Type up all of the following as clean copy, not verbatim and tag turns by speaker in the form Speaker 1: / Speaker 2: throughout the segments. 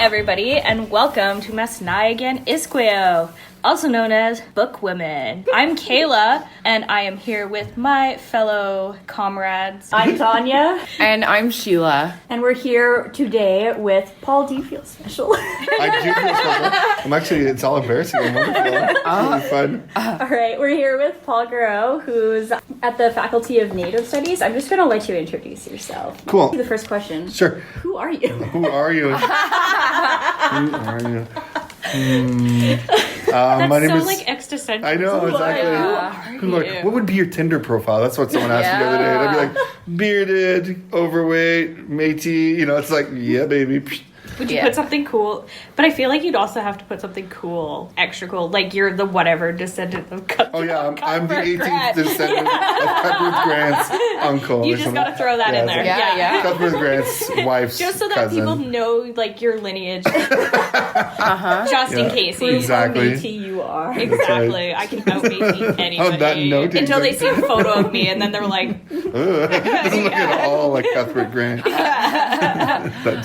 Speaker 1: everybody, and welcome to masinahikan, iskwêwak, also known as Book Women. I'm Kayla, and I am here with my fellow comrades.
Speaker 2: I'm Tanya.
Speaker 3: And I'm Sheila.
Speaker 2: And we're here today with Paul. Do you feel special?
Speaker 4: I do feel special. I'm actually, it's all embarrassing and wonderful. It's really fun.
Speaker 2: All right, we're here with Paul Gareau, who's at the Faculty of Native Studies. I'm just going to let you introduce yourself.
Speaker 4: Cool.
Speaker 2: The first question.
Speaker 4: Sure.
Speaker 2: Who are you?
Speaker 4: Who are you? Who are you?
Speaker 1: That's
Speaker 4: my name
Speaker 1: so,
Speaker 4: is,
Speaker 1: existential.
Speaker 4: I know, exactly. Who are you? What would be your Tinder profile? That's what someone asked me the other day. And I'd be like, bearded, overweight, Métis. You know, it's like, yeah, baby.
Speaker 1: Would you put something cool? But I feel like you'd also have to put something cool, extra cool. Like you're the whatever descendant of Cuthbert.
Speaker 4: Oh, yeah, I'm the 18th
Speaker 1: Grant.
Speaker 4: descendant of Cuthbert Grant's uncle.
Speaker 1: You
Speaker 4: or
Speaker 1: just
Speaker 4: something.
Speaker 1: got to throw that in there.
Speaker 3: Yeah.
Speaker 4: Cuthbert Grant's wife's
Speaker 1: Just so that
Speaker 4: cousin.
Speaker 1: people know, like, your lineage. Just in case.
Speaker 4: Exactly.
Speaker 2: How Métis you are.
Speaker 1: Exactly. I can out Métis anybody.
Speaker 4: On that note,
Speaker 1: until they see a photo of me, and then they're like,
Speaker 4: Ugh, doesn't look at all like Cuthbert Grant.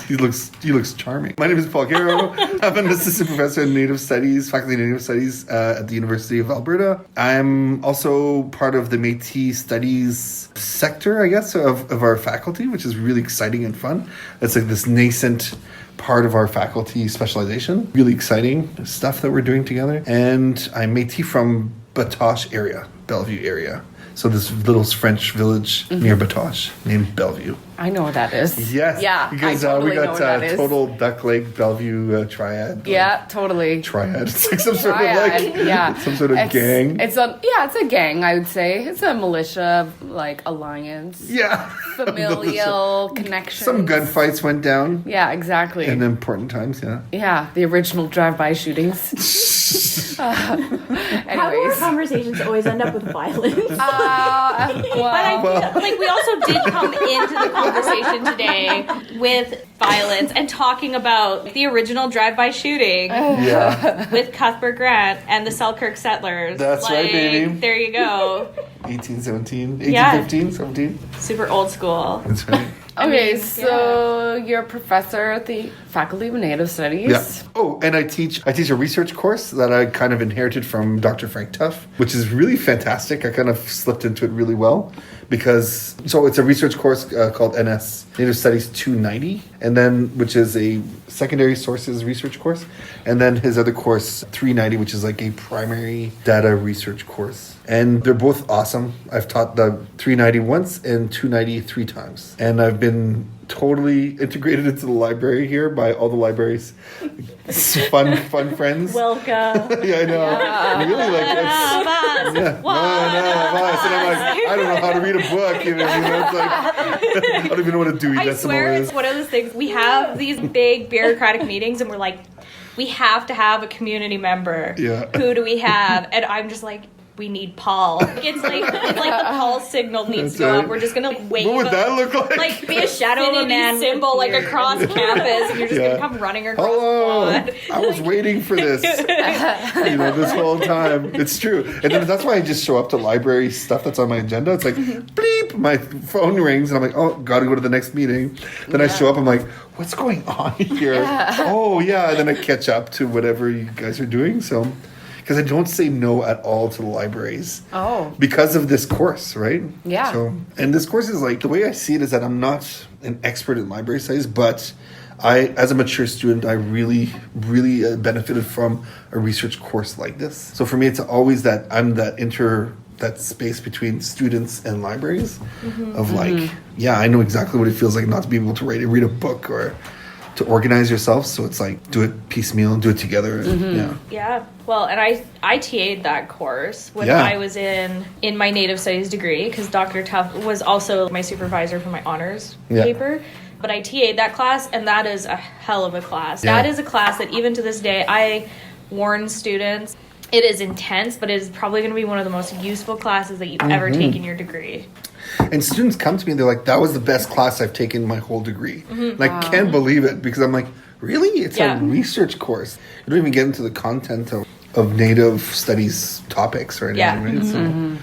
Speaker 4: He looks charming. My name is Paul Gareau. I'm an assistant professor in Native Studies, Faculty of Native Studies at the University of Alberta. I'm also part of the Métis Studies sector, I guess, of our faculty, which is really exciting and fun. It's like this nascent part of our faculty specialization. Really exciting stuff that we're doing together. And I'm Métis from Batoche area, Bellevue area. So this little French village near Batoche named Bellevue.
Speaker 3: I know what that is.
Speaker 4: Yes.
Speaker 3: Yeah.
Speaker 4: Because
Speaker 3: I totally
Speaker 4: we
Speaker 3: know
Speaker 4: got
Speaker 3: what that is.
Speaker 4: total Duck Lake Bellevue triad.
Speaker 3: Yeah, totally.
Speaker 4: Triad. It's like some sort of some sort of gang.
Speaker 3: It's a gang, I would say. It's a militia, like, alliance.
Speaker 4: Yeah.
Speaker 3: Familial connection.
Speaker 4: Some gunfights went down.
Speaker 3: Yeah, exactly.
Speaker 4: In important times, yeah.
Speaker 3: Yeah, the original drive-by shootings.
Speaker 2: How do our
Speaker 3: Anyways.
Speaker 2: conversations always end up with violence?
Speaker 1: But I feel like we also did come into the conversation today with violence and talking about the original drive-by shooting
Speaker 4: Yeah.
Speaker 1: with Cuthbert Grant and the Selkirk settlers.
Speaker 4: That's right, baby.
Speaker 1: There you go.
Speaker 4: 1815, 17.
Speaker 1: Super old school.
Speaker 4: That's right.
Speaker 3: Okay, so you're a professor at the Faculty of Native Studies.
Speaker 4: Yeah. Oh, and I teach a research course that I kind of inherited from Dr. Frank Tuff, which is really fantastic. I kind of slipped into it really well because it's a research course called NS Native Studies 290, and then which is a secondary sources research course, and then his other course 390, which is like a primary data research course. And they're both awesome. I've taught the 390 once and 290 3 times, and I've been totally integrated into the library here by all the libraries. Fun friends.
Speaker 2: Welcome.
Speaker 4: Yeah, I know. Really, like it's and I'm like, I don't know how to read a book. You know, it's like I don't even know what a Dewey
Speaker 1: I
Speaker 4: Decimal
Speaker 1: swear
Speaker 4: is.
Speaker 1: it's one of those things. We have these big bureaucratic meetings and we're like, we have to have a community member.
Speaker 4: Yeah.
Speaker 1: Who do we have? And I'm just like, we need Paul. It's like the Paul signal needs to go
Speaker 4: right.
Speaker 1: up. We're just gonna wave.
Speaker 4: What would that look like?
Speaker 1: Like be a shadow of a man symbol like across campus, and you're just gonna come running across
Speaker 4: Hello.
Speaker 1: the quad.
Speaker 4: I was waiting for this. This whole time. It's true. And then that's why I just show up to library stuff that's on my agenda. It's like bleep, my phone rings and I'm like, oh, gotta go to the next meeting. Then I show up, I'm like, what's going on here? Oh yeah, and then I catch up to whatever you guys are doing. So because I don't say no at all to the libraries.
Speaker 3: Oh.
Speaker 4: Because of this course, right?
Speaker 3: Yeah.
Speaker 4: So, and this course is like, the way I see it is that I'm not an expert in library studies, but as a mature student, I really, really benefited from a research course like this. So for me, it's always that I'm that space between students and libraries of like, I know exactly what it feels like not to be able to read a book or to organize yourself. So it's like, do it piecemeal, do it together.
Speaker 1: Yeah. Well, and I TA'd that course when I was in my Native Studies degree because Dr. Tuff was also my supervisor for my honors paper. But I TA'd that class, and that is a hell of a class.
Speaker 4: Yeah.
Speaker 1: That is a class that even to this day, I warn students, it is intense, but it is probably going to be one of the most useful classes that you've ever taken your degree.
Speaker 4: And students come to me and they're like, that was the best class I've taken my whole degree. And I can't believe it because I'm like, really? It's a research course. You don't even get into the content of Native studies topics or anything, right? So,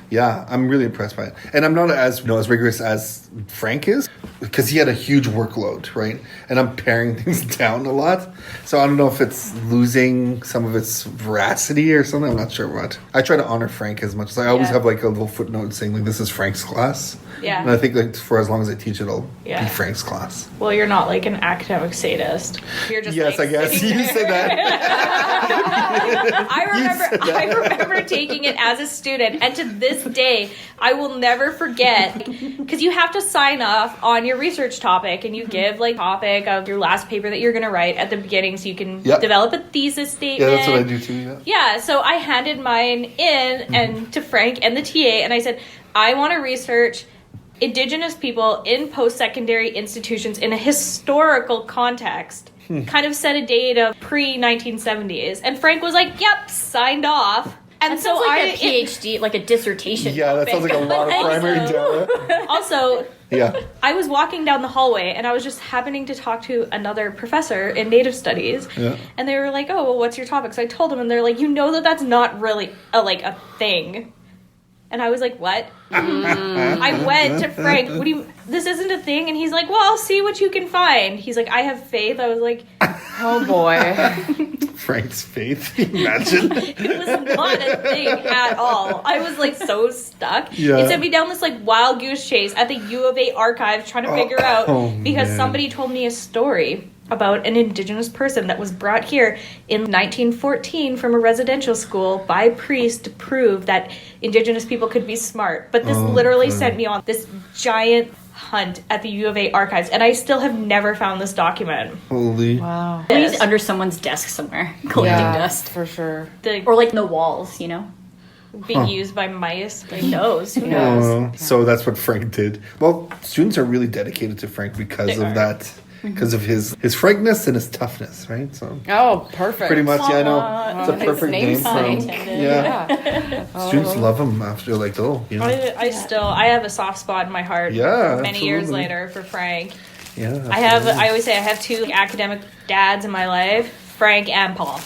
Speaker 4: yeah, I'm really impressed by it. And I'm not as rigorous as Frank is, because he had a huge workload, right? And I'm paring things down a lot. So I don't know if it's losing some of its veracity or something. I'm not sure what. I try to honor Frank as much as I always have like a little footnote saying like this is Frank's class.
Speaker 1: Yeah.
Speaker 4: And I think like for as long as I teach it, it'll be
Speaker 1: Yeah.
Speaker 4: Frank's class.
Speaker 1: Well, you're not like an academic sadist. You're just
Speaker 4: Yes,
Speaker 1: like,
Speaker 4: I guess
Speaker 1: sitting
Speaker 4: you
Speaker 1: there.
Speaker 4: said that.
Speaker 1: I remember taking it as a student, and to this day, I will never forget, because you have to sign off on your research topic, and you give like topic of your last paper that you're going to write at the beginning, so you can develop a thesis statement.
Speaker 4: Yeah, that's what I do too. Yeah.
Speaker 1: Yeah, so I handed mine in and to Frank and the TA, and I said, I want to research Indigenous people in post-secondary institutions in a historical context. Kind of set a date of pre-1970s. And Frank was like, yep, signed off. And
Speaker 2: That sounds like a PhD, like a dissertation.
Speaker 4: Yeah, that sounds like a lot of primary data.
Speaker 1: Also,
Speaker 4: Yeah.
Speaker 1: I was walking down the hallway and I was just happening to talk to another professor in Native Studies.
Speaker 4: Yeah.
Speaker 1: And they were like, oh, well, what's your topic? So I told them, and they're like, you know that's not really a thing. And I was like, what? I went to Frank, this isn't a thing? And he's like, well, I'll see what you can find. He's like, I have faith. I was like,
Speaker 3: oh boy.
Speaker 4: Frank's faith. Imagine.
Speaker 1: it was not a thing at all. I was like so stuck.
Speaker 4: Yeah.
Speaker 1: It sent me down this like wild goose chase at the U of A archive trying to figure out because
Speaker 4: man.
Speaker 1: somebody told me a story about an Indigenous person that was brought here in 1914 from a residential school by a priest to prove that Indigenous people could be smart. But this literally sent me on this giant hunt at the U of A archives, and I still have never found this document.
Speaker 4: Holy.
Speaker 3: Wow.
Speaker 2: He's under someone's desk somewhere, collecting dust.
Speaker 3: For sure.
Speaker 1: Or
Speaker 2: Or like in the walls, you know?
Speaker 1: being used by mice. Like,
Speaker 2: Who knows? Who knows?
Speaker 4: So that's what Frank did. Well, students are really dedicated to Frank because of that. Because of his frankness and his toughness, right? So
Speaker 3: Oh, perfect.
Speaker 4: pretty much, yeah, I know. It's a
Speaker 3: His
Speaker 4: perfect name
Speaker 3: name's
Speaker 4: for him.
Speaker 2: intended.
Speaker 4: Yeah. Students love him after like, oh, you know.
Speaker 1: I have a soft spot in my heart.
Speaker 4: Yeah,
Speaker 1: Many years
Speaker 4: absolutely.
Speaker 1: later for Frank.
Speaker 4: Yeah.
Speaker 1: I always say I have two academic dads in my life, Frank and Paul.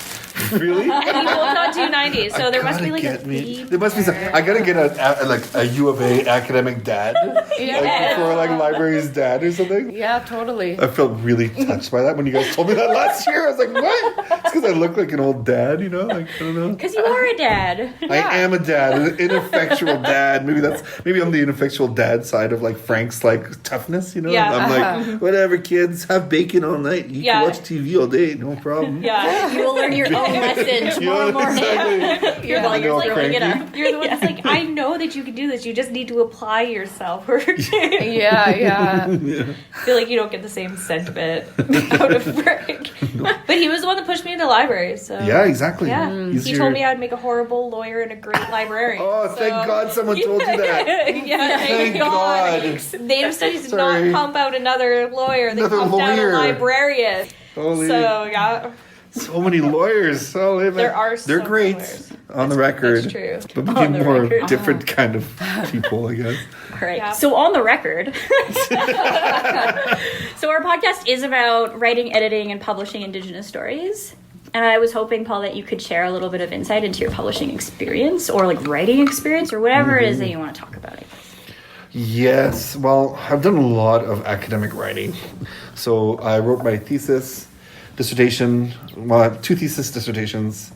Speaker 4: Really?
Speaker 1: And you both got 290, so there must be like a
Speaker 4: me.
Speaker 1: theme.
Speaker 4: There must be some. I gotta get a U of A academic dad, like for like library's dad or something.
Speaker 3: Yeah, totally.
Speaker 4: I felt really touched by that when you guys told me that last year. I was like, what? It's because I look like an old dad, you know? Like, I don't know.
Speaker 2: Because you are a dad.
Speaker 4: I am a dad, an ineffectual dad. Maybe I'm the ineffectual dad side of like Frank's like toughness, you know?
Speaker 1: Yeah.
Speaker 4: I'm like, whatever, kids, have bacon all night. You can watch TV all day, no problem.
Speaker 1: Yeah.
Speaker 2: You will learn your own lesson tomorrow morning.
Speaker 4: Exactly.
Speaker 2: You're while you're
Speaker 4: all
Speaker 2: like waking
Speaker 4: cranky.
Speaker 2: up.
Speaker 1: You're the one that's like, I know that you can do this. You just need to apply yourself.
Speaker 3: Yeah.
Speaker 1: I feel like you don't get the same sentiment out of Frank. But he was the one that pushed me into libraries. So.
Speaker 4: Yeah, exactly.
Speaker 1: Yeah. He told me I'd make a horrible lawyer and a great librarian.
Speaker 4: Oh, thank God someone told you that.
Speaker 1: Yeah,
Speaker 4: Thank God.
Speaker 1: Native Studies did
Speaker 4: Sorry.
Speaker 1: not pump out another lawyer. They
Speaker 4: Another
Speaker 1: pumped out a
Speaker 4: lawyer.
Speaker 1: librarian.
Speaker 4: Holy.
Speaker 1: So, yeah.
Speaker 4: So many lawyers. Oh,
Speaker 1: There are so
Speaker 4: They're
Speaker 1: many
Speaker 4: great
Speaker 1: lawyers.
Speaker 4: on the record.
Speaker 1: That's true.
Speaker 4: But we
Speaker 2: On
Speaker 4: need
Speaker 2: the
Speaker 4: more
Speaker 2: record.
Speaker 4: different kind of people, I guess.
Speaker 2: All right.
Speaker 1: Yeah.
Speaker 2: So on the record, so our podcast is about writing, editing, and publishing Indigenous stories. And I was hoping, Paul, that you could share a little bit of insight into your publishing experience or like writing experience or whatever it is that you want to talk about. I guess.
Speaker 4: Yes. Well, I've done a lot of academic writing. So I wrote my thesis, dissertation. Well, I have 2 thesis dissertations,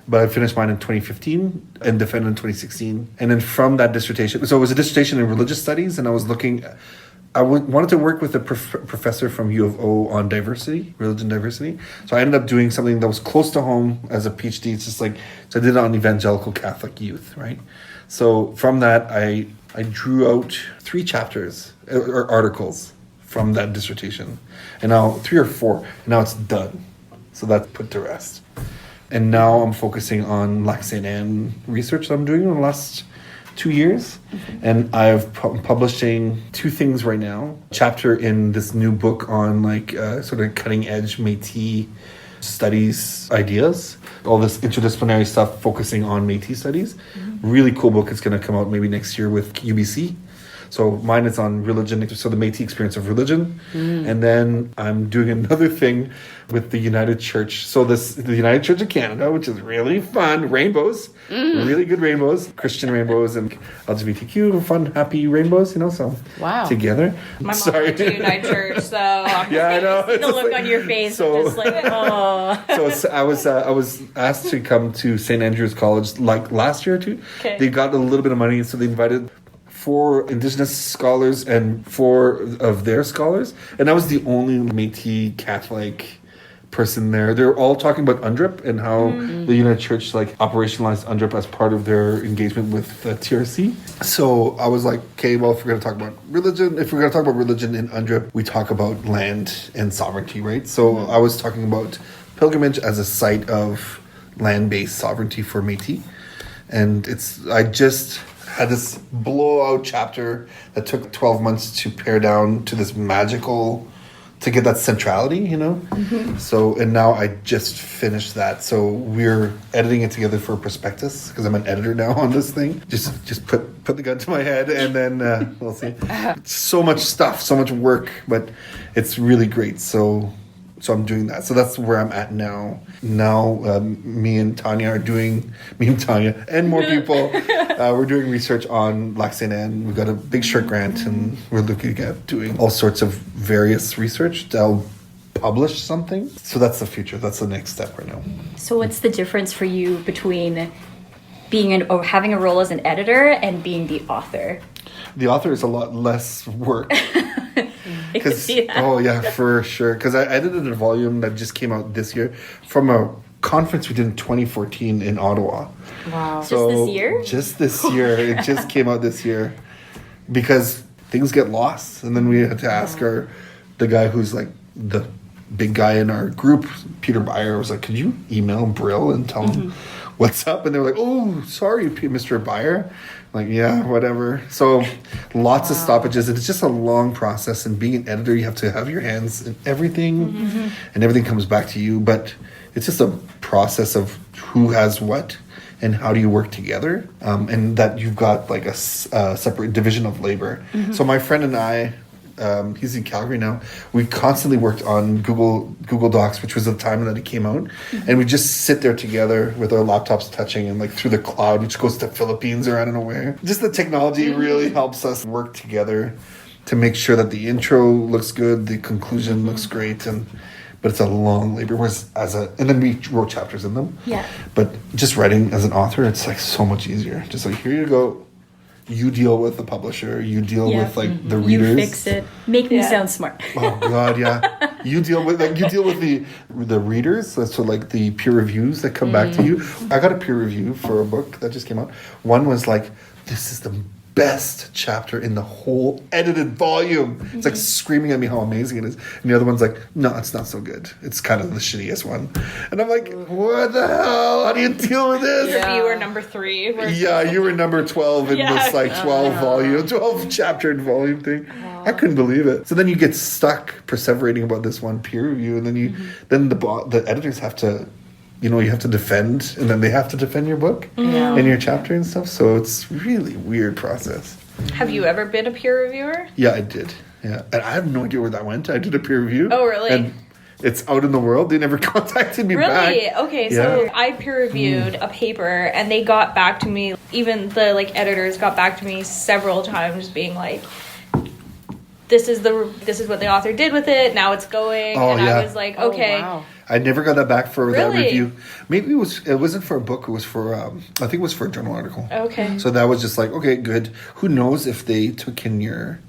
Speaker 4: but I finished mine in 2015 and defended in 2016. And then from that dissertation, so it was a dissertation in religious studies, and I was looking. I wanted to work with a professor from U of O on diversity, religion diversity. So I ended up doing something that was close to home as a PhD. It's just like, so I did it on evangelical Catholic youth, right? So from that, I drew out 3 chapters or articles from that dissertation. And now 3 or 4, and now it's done. So that's put to rest. And now I'm focusing on Lac St. Anne research that I'm doing in the last 2 years. And I'm publishing 2 things right now. Chapter in this new book on like sort of cutting edge Métis studies ideas. All this interdisciplinary stuff focusing on Métis studies. Really cool book. It's going to come out maybe next year with UBC. So mine is on religion, so the Métis experience of religion. And then I'm doing another thing with the United Church. So the United Church of Canada, which is really fun. Rainbows. Really good rainbows. Christian rainbows and LGBTQ, fun, happy rainbows, so together.
Speaker 1: My mom went to United Church, so I'm
Speaker 4: I know.
Speaker 2: The look on your face, just like, oh.
Speaker 4: So I was asked to come to St. Andrew's College like last year or two.
Speaker 1: Okay.
Speaker 4: They got a little bit of money, so they invited 4 Indigenous scholars and 4 of their scholars, and I was the only Métis Catholic person there. They're all talking about UNDRIP and how the United Church operationalized UNDRIP as part of their engagement with TRC. So I was like, okay, well, if we're going to talk about religion, in UNDRIP, we talk about land and sovereignty, right? So I was talking about pilgrimage as a site of land-based sovereignty for Métis. And I just had this blowout chapter that took 12 months to pare down to this magical, to get that centrality, So, and now I just finished that. So we're editing it together for a prospectus, because I'm an editor now on this thing. Just put the gun to my head, and then we'll see. So much stuff, so much work, but it's really great. So I'm doing that. So that's where I'm at now. Now, me and Tanya and more people, we're doing research on Lac St. Anne. We've got a big SSHRC grant, and we're looking at doing all sorts of various research that'll publish something. So that's the future. That's the next step right now.
Speaker 2: So what's the difference for you between or having a role as an editor and being the author?
Speaker 4: The author is a lot less work.
Speaker 2: I can see that.
Speaker 4: Oh yeah, for sure. Because I edited a volume that just came out this year from a conference we did in 2014 in Ottawa.
Speaker 2: Wow.
Speaker 4: So,
Speaker 2: just this year?
Speaker 4: Just this year. It just came out this year. Because things get lost. And then we had to ask the guy who's like the big guy in our group, Peter Beyer, was like, could you email Brill and tell him what's up? And they were like, oh, sorry, Mr. Beyer. Like, yeah, whatever. So lots of stoppages. It's just a long process. And being an editor, you have to have your hands in everything. And everything comes back to you. But it's just a process of who has what and how do you work together. And that you've got like a separate division of labor. So my friend and I, he's in Calgary now. We constantly worked on Google Docs, which was the time that it came out, and we just sit there together with our laptops touching and like through the cloud, which goes to the Philippines or I don't know where. Just the technology really helps us work together to make sure that the intro looks good, the conclusion looks great, but it's a long labor. And then we wrote chapters in them. Yeah. But just writing as an author, it's like so much easier. Just like, here you go. You deal with the publisher. You deal with like the readers.
Speaker 2: You fix it. Make me sound smart.
Speaker 4: Oh God, yeah. You deal with the readers. So like the peer reviews that come back to you. I got a peer review for a book that just came out. One was like, "This is the best chapter in the whole edited volume." It's like screaming at me how amazing it is. And the other one's like, "No, it's not so good. It's kind of the shittiest one." And I'm like, what the hell? How do you deal with this?
Speaker 1: You were number 3.
Speaker 4: Yeah, you were number 12 in this like 12 chapter volume thing. I couldn't believe it. So then you get stuck perseverating about this one peer review, and then then the editors have to, you have to defend, and then they have to defend your book and your chapter and stuff. So it's really weird process.
Speaker 1: Have you ever been a peer reviewer?
Speaker 4: Yeah, I did. Yeah, and I have no idea where that went. I did a peer review.
Speaker 1: Oh, really?
Speaker 4: And it's out in the world. They never contacted me back.
Speaker 1: Really? Okay, so I peer reviewed a paper, and they got back to me. Even the editors got back to me several times, being like, This is what the author did with it. Now it's going." I was like, okay.
Speaker 3: Oh, wow.
Speaker 4: I never got that back for that review. Maybe it wasn't for a book. It was for I think it was for a journal article.
Speaker 1: Okay.
Speaker 4: So that was just like, okay, good. Who knows if they took in your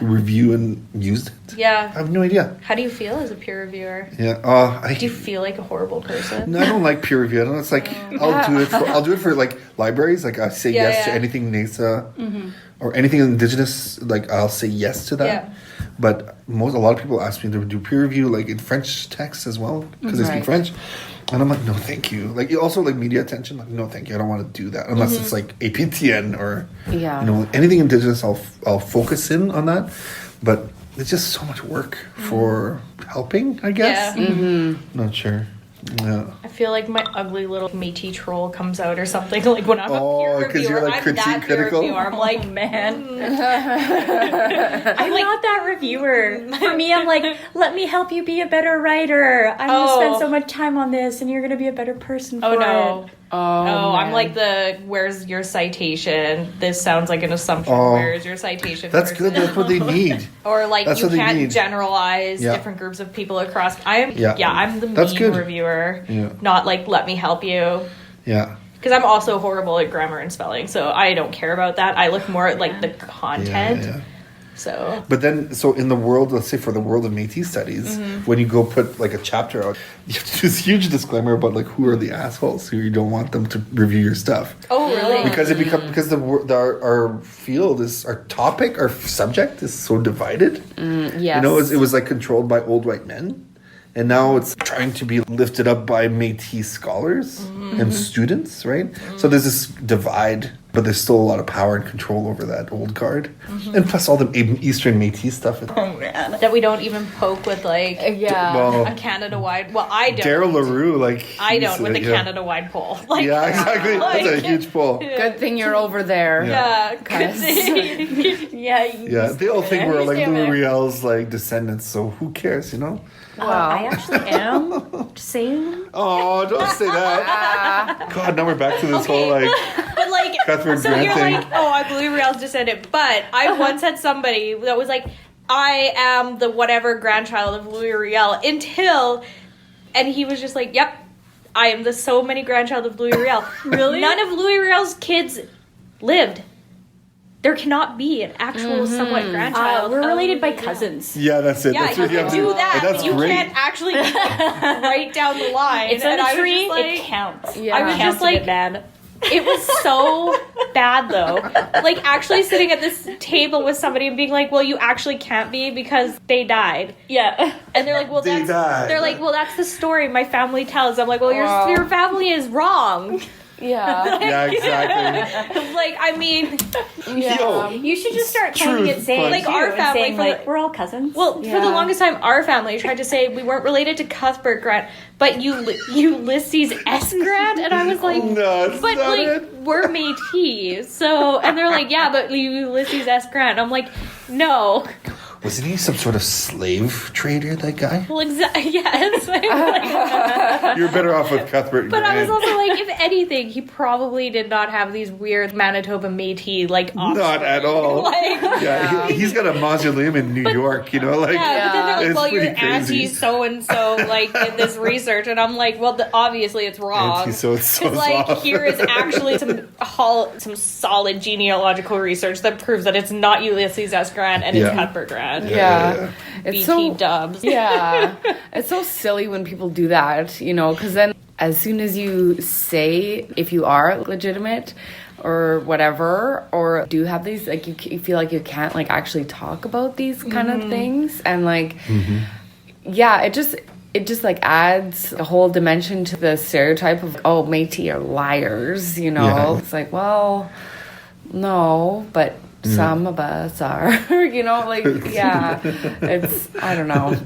Speaker 4: review and used it? Yeah. I have no idea.
Speaker 1: How do you feel as a peer reviewer?
Speaker 4: Yeah.
Speaker 1: Do you feel like a horrible person?
Speaker 4: No, I don't like peer review. It's like I'll do it for like libraries. Like I say yes to anything NASA or anything Indigenous. Like I'll say yes to that. Yeah. But a lot of people ask me to do peer review, like in French text as well, because I speak French. And I'm like, no, thank you. Like also like media attention, like no, thank you. I don't want to do that unless it's like APTN or anything Indigenous. I'll focus in on that, but it's just so much work for helping, I guess. Yeah. Not sure. Yeah.
Speaker 1: I feel like my ugly little Métis troll comes out or something. Like when I'm a peer
Speaker 4: 'cause
Speaker 1: reviewer,
Speaker 4: you're, like,
Speaker 1: I'm that peer
Speaker 4: critical?
Speaker 1: reviewer. I'm like,
Speaker 2: Man.
Speaker 1: I'm like,
Speaker 2: not that reviewer. For me, I'm like, let me help you be a better writer. I'm going to spend so much time on this, and you're going to be a better person for it.
Speaker 1: I'm like where's your citation? This sounds like an assumption. Where's your citation?
Speaker 4: That's good. That's what they need.
Speaker 1: Or like
Speaker 4: That's
Speaker 1: you
Speaker 4: what they
Speaker 1: can't
Speaker 4: need.
Speaker 1: generalize different groups of people across. I'm the
Speaker 4: That's
Speaker 1: mean
Speaker 4: good.
Speaker 1: reviewer,
Speaker 4: Yeah.
Speaker 1: not like let me help you.
Speaker 4: Yeah.
Speaker 1: Because I'm also horrible at grammar and spelling, so I don't care about that. I look more at like the content.
Speaker 4: Yeah.
Speaker 1: So,
Speaker 4: But then, so in the world, let's say for the world of Métis studies, when you go put like a chapter out, you have to do this huge disclaimer about like who are the assholes who you don't want them to review your stuff.
Speaker 1: oh really?
Speaker 4: Because our field is our topic, our subject is so divided.
Speaker 3: Yes.
Speaker 4: You know, it was like controlled by old white men, and now it's trying to be lifted up by Métis scholars and students, right? So there's this divide, but there's still a lot of power and control over that old guard, and plus all the Eastern Métis stuff.
Speaker 2: Oh, man.
Speaker 1: That we don't even poke with like
Speaker 4: Well,
Speaker 1: a Canada-wide. Well, I don't.
Speaker 4: Daryl LaRue, like
Speaker 1: I don't with a
Speaker 4: yeah.
Speaker 1: Canada-wide poll. Like,
Speaker 4: Yeah, exactly.
Speaker 1: like-
Speaker 4: That's a huge pull.
Speaker 3: Good thing you're over there.
Speaker 1: Yeah, good thing.
Speaker 4: Yeah, they all think we're like
Speaker 2: stand there.
Speaker 4: Louis Riel's like descendants, so who cares, you know?
Speaker 2: I actually am. Just saying.
Speaker 4: Oh, don't say that. God, now we're back to this whole like
Speaker 1: But like,
Speaker 4: Cuthbert
Speaker 1: so
Speaker 4: Grant
Speaker 1: you're
Speaker 4: thing.
Speaker 1: like, oh, I believe Riel's descendant. But I once had somebody that was like, I am the whatever grandchild of Louis Riel and he was just like, yep, I am the so many grandchild of Louis Riel.
Speaker 2: Really?
Speaker 1: None of Louis Riel's kids lived. There cannot be an actual somewhat grandchild.
Speaker 2: We're
Speaker 1: of
Speaker 2: related by
Speaker 1: Louis Riel.
Speaker 2: cousins.
Speaker 4: yeah, that's it.
Speaker 1: Yeah,
Speaker 4: That's
Speaker 1: you
Speaker 4: what you
Speaker 1: can
Speaker 4: have
Speaker 1: do
Speaker 4: to
Speaker 1: that,
Speaker 4: and
Speaker 1: but
Speaker 4: that's
Speaker 1: you
Speaker 4: great.
Speaker 1: can't actually write down the line.
Speaker 2: It's on
Speaker 1: And
Speaker 2: the
Speaker 1: I was
Speaker 2: tree.
Speaker 1: just like,
Speaker 2: It counts.
Speaker 3: Yeah.
Speaker 1: I was just
Speaker 2: Counted
Speaker 1: like,
Speaker 2: it, man.
Speaker 1: it was so bad though. Like actually sitting at this table with somebody and being like, well, you actually can't be because they died.
Speaker 2: Yeah.
Speaker 1: And they're like, well,
Speaker 4: They died.
Speaker 1: They're like, well, that's the story my family tells. I'm like, well,
Speaker 3: Wow.
Speaker 1: your family is wrong.
Speaker 3: Yeah.
Speaker 4: Yeah, exactly.
Speaker 1: Like, I mean,
Speaker 4: Yo,
Speaker 2: You should just start claiming
Speaker 4: Truth,
Speaker 2: it, saying
Speaker 4: but-
Speaker 1: Like, our
Speaker 2: and
Speaker 1: family
Speaker 2: saying,
Speaker 1: for
Speaker 2: like,
Speaker 1: the-
Speaker 2: we're all cousins.
Speaker 1: well, for the
Speaker 3: Yeah.
Speaker 1: longest time, our family tried to say we weren't related to Cuthbert Grant, but Ulysses S. Grant, and I was like,
Speaker 4: no, it's
Speaker 1: but
Speaker 4: not
Speaker 1: like
Speaker 4: it.
Speaker 1: we're Métis, so and they're like, yeah, but Ulysses S. Grant. I'm like, no.
Speaker 4: Wasn't he some sort of slave trader, that guy?
Speaker 1: Well, yes. Like,
Speaker 4: You're better off with Cuthbert
Speaker 1: but I was
Speaker 4: Grant.
Speaker 1: also like, if anything, he probably did not have these weird Manitoba Métis like
Speaker 4: Not
Speaker 1: offspring.
Speaker 4: at all.
Speaker 1: Like,
Speaker 4: Yeah, he's got a mausoleum in New York, you know, like
Speaker 1: yeah, but then they're like,
Speaker 4: it's
Speaker 1: well, your
Speaker 4: pretty crazy.
Speaker 1: auntie so and so like did this research, and I'm like, well, obviously it's wrong.
Speaker 4: Auntie so-and-so's
Speaker 1: like
Speaker 4: off.
Speaker 1: here is actually some solid genealogical research that proves that it's not Ulysses S. Grant and it's
Speaker 4: Yeah.
Speaker 1: Cuthbert Grant.
Speaker 3: Yeah.
Speaker 1: BT
Speaker 3: It's so
Speaker 1: dubs.
Speaker 3: yeah. It's so silly when people do that, you know, because then as soon as you say if you are legitimate or whatever, or do have these, like you feel like you can't like actually talk about these kind of things, and like yeah, it just like adds a whole dimension to the stereotype of, oh, Métis are liars, you know.
Speaker 4: Yeah.
Speaker 3: It's like, well, no, but some of us are, you know, like, yeah, it's, I don't know.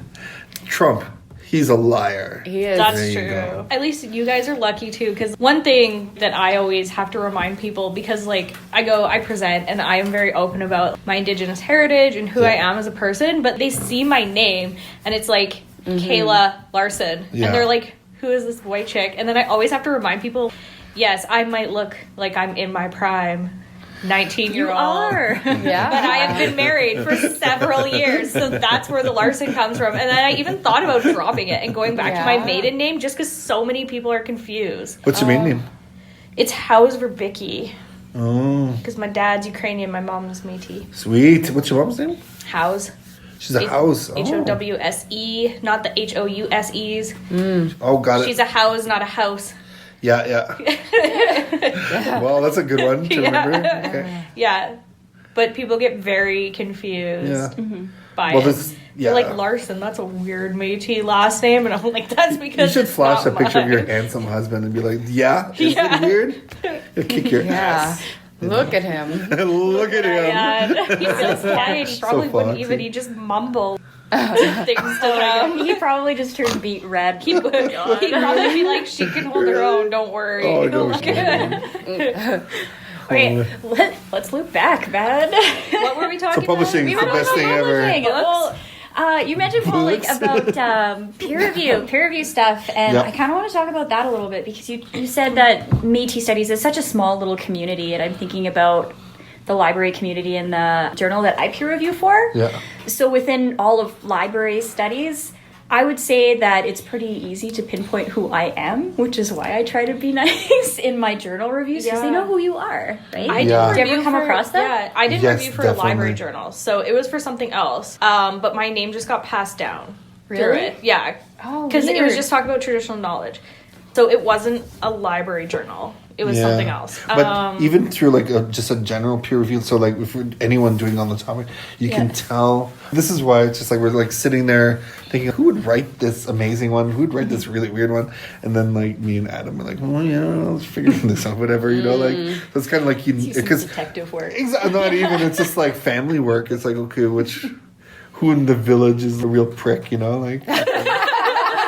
Speaker 4: Trump, he's a liar.
Speaker 3: He is.
Speaker 1: That's
Speaker 4: There you
Speaker 1: true.
Speaker 4: go.
Speaker 1: At least you guys are lucky too, because one thing that I always have to remind people, because like I present and I am very open about my Indigenous heritage and who I am as a person, but they see my name and it's like Kayla Larson,
Speaker 4: Yeah.
Speaker 1: and they're like, who is this white chick? And then I always have to remind people, yes, I might look like I'm in my prime. 19-year-old.
Speaker 3: Yeah.
Speaker 1: But I have been married for several years, so that's where the Larson comes from. And then I even thought about dropping it and going back to my
Speaker 3: Yeah.
Speaker 1: maiden name just because so many people are confused.
Speaker 4: What's your maiden name?
Speaker 1: It's House Verbicki
Speaker 4: Oh,
Speaker 1: because my dad's Ukrainian, my mom's Métis.
Speaker 4: sweet. What's your mom's name?
Speaker 1: House.
Speaker 4: She's a house.
Speaker 1: Howse, not the Houses.
Speaker 4: Oh, got it.
Speaker 1: She's a house, not a house.
Speaker 4: Yeah. Well, that's a good one to remember. Okay.
Speaker 1: Yeah. But people get very confused
Speaker 4: Yeah.
Speaker 1: by
Speaker 4: Well,
Speaker 1: it.
Speaker 4: this, yeah.
Speaker 1: They're like, Larson, that's a weird Métis last name. And I'm like, that's
Speaker 4: You
Speaker 1: because
Speaker 4: should
Speaker 1: it's
Speaker 4: flash a
Speaker 1: not
Speaker 4: picture of your
Speaker 1: mine.
Speaker 4: handsome husband and be like, yeah, is
Speaker 1: Yeah.
Speaker 4: it weird? You'll kick your
Speaker 3: Yeah.
Speaker 4: ass.
Speaker 3: Look at him.
Speaker 4: Look at him.
Speaker 1: Yeah, he feels quiet. He probably wouldn't
Speaker 4: fancy.
Speaker 1: even. He just mumble things to them.
Speaker 2: He probably just turned beet red.
Speaker 1: He would. He'd probably be like, "She can hold her own. Don't worry."
Speaker 4: Oh, no.
Speaker 2: Okay, let's loop back, man.
Speaker 1: What were we talking
Speaker 4: So publishing
Speaker 1: about?
Speaker 4: is the best thing ever.
Speaker 2: Well, you mentioned, Paul, like about peer review stuff, and
Speaker 4: Yep.
Speaker 2: I kind of want to talk about that a little bit because you said that Métis Studies is such a small little community, and I'm thinking about the library community and the journal that I peer review for.
Speaker 4: Yeah.
Speaker 2: So within all of library studies, I would say that it's pretty easy to pinpoint who I am, which is why I try to be nice in my journal reviews because they know who you are, right?
Speaker 1: I
Speaker 4: Yeah.
Speaker 1: did
Speaker 2: Did you ever come across that?
Speaker 1: Yeah, I did
Speaker 4: Yes,
Speaker 1: review for
Speaker 4: definitely.
Speaker 1: a library journal, so it was for something else. But my name just got passed down through
Speaker 2: Really?
Speaker 1: it. Yeah,
Speaker 2: Oh,
Speaker 1: because it was
Speaker 2: weird.
Speaker 1: just talking about traditional knowledge, so it wasn't a library journal. It was
Speaker 4: Yeah.
Speaker 1: something else.
Speaker 4: But even through like just a general peer review, so like if anyone doing on the topic, you can tell. This is why it's just like we're like sitting there thinking, who would write this amazing one? Who would write this really weird one? And then like me and Adam are like, well, yeah, let's figure this out, whatever, you know, like so it's kind of like
Speaker 1: do some
Speaker 4: because
Speaker 1: detective work.
Speaker 4: exactly not even. It's just like family work. It's like okay, who in the village is the real prick, you know, like.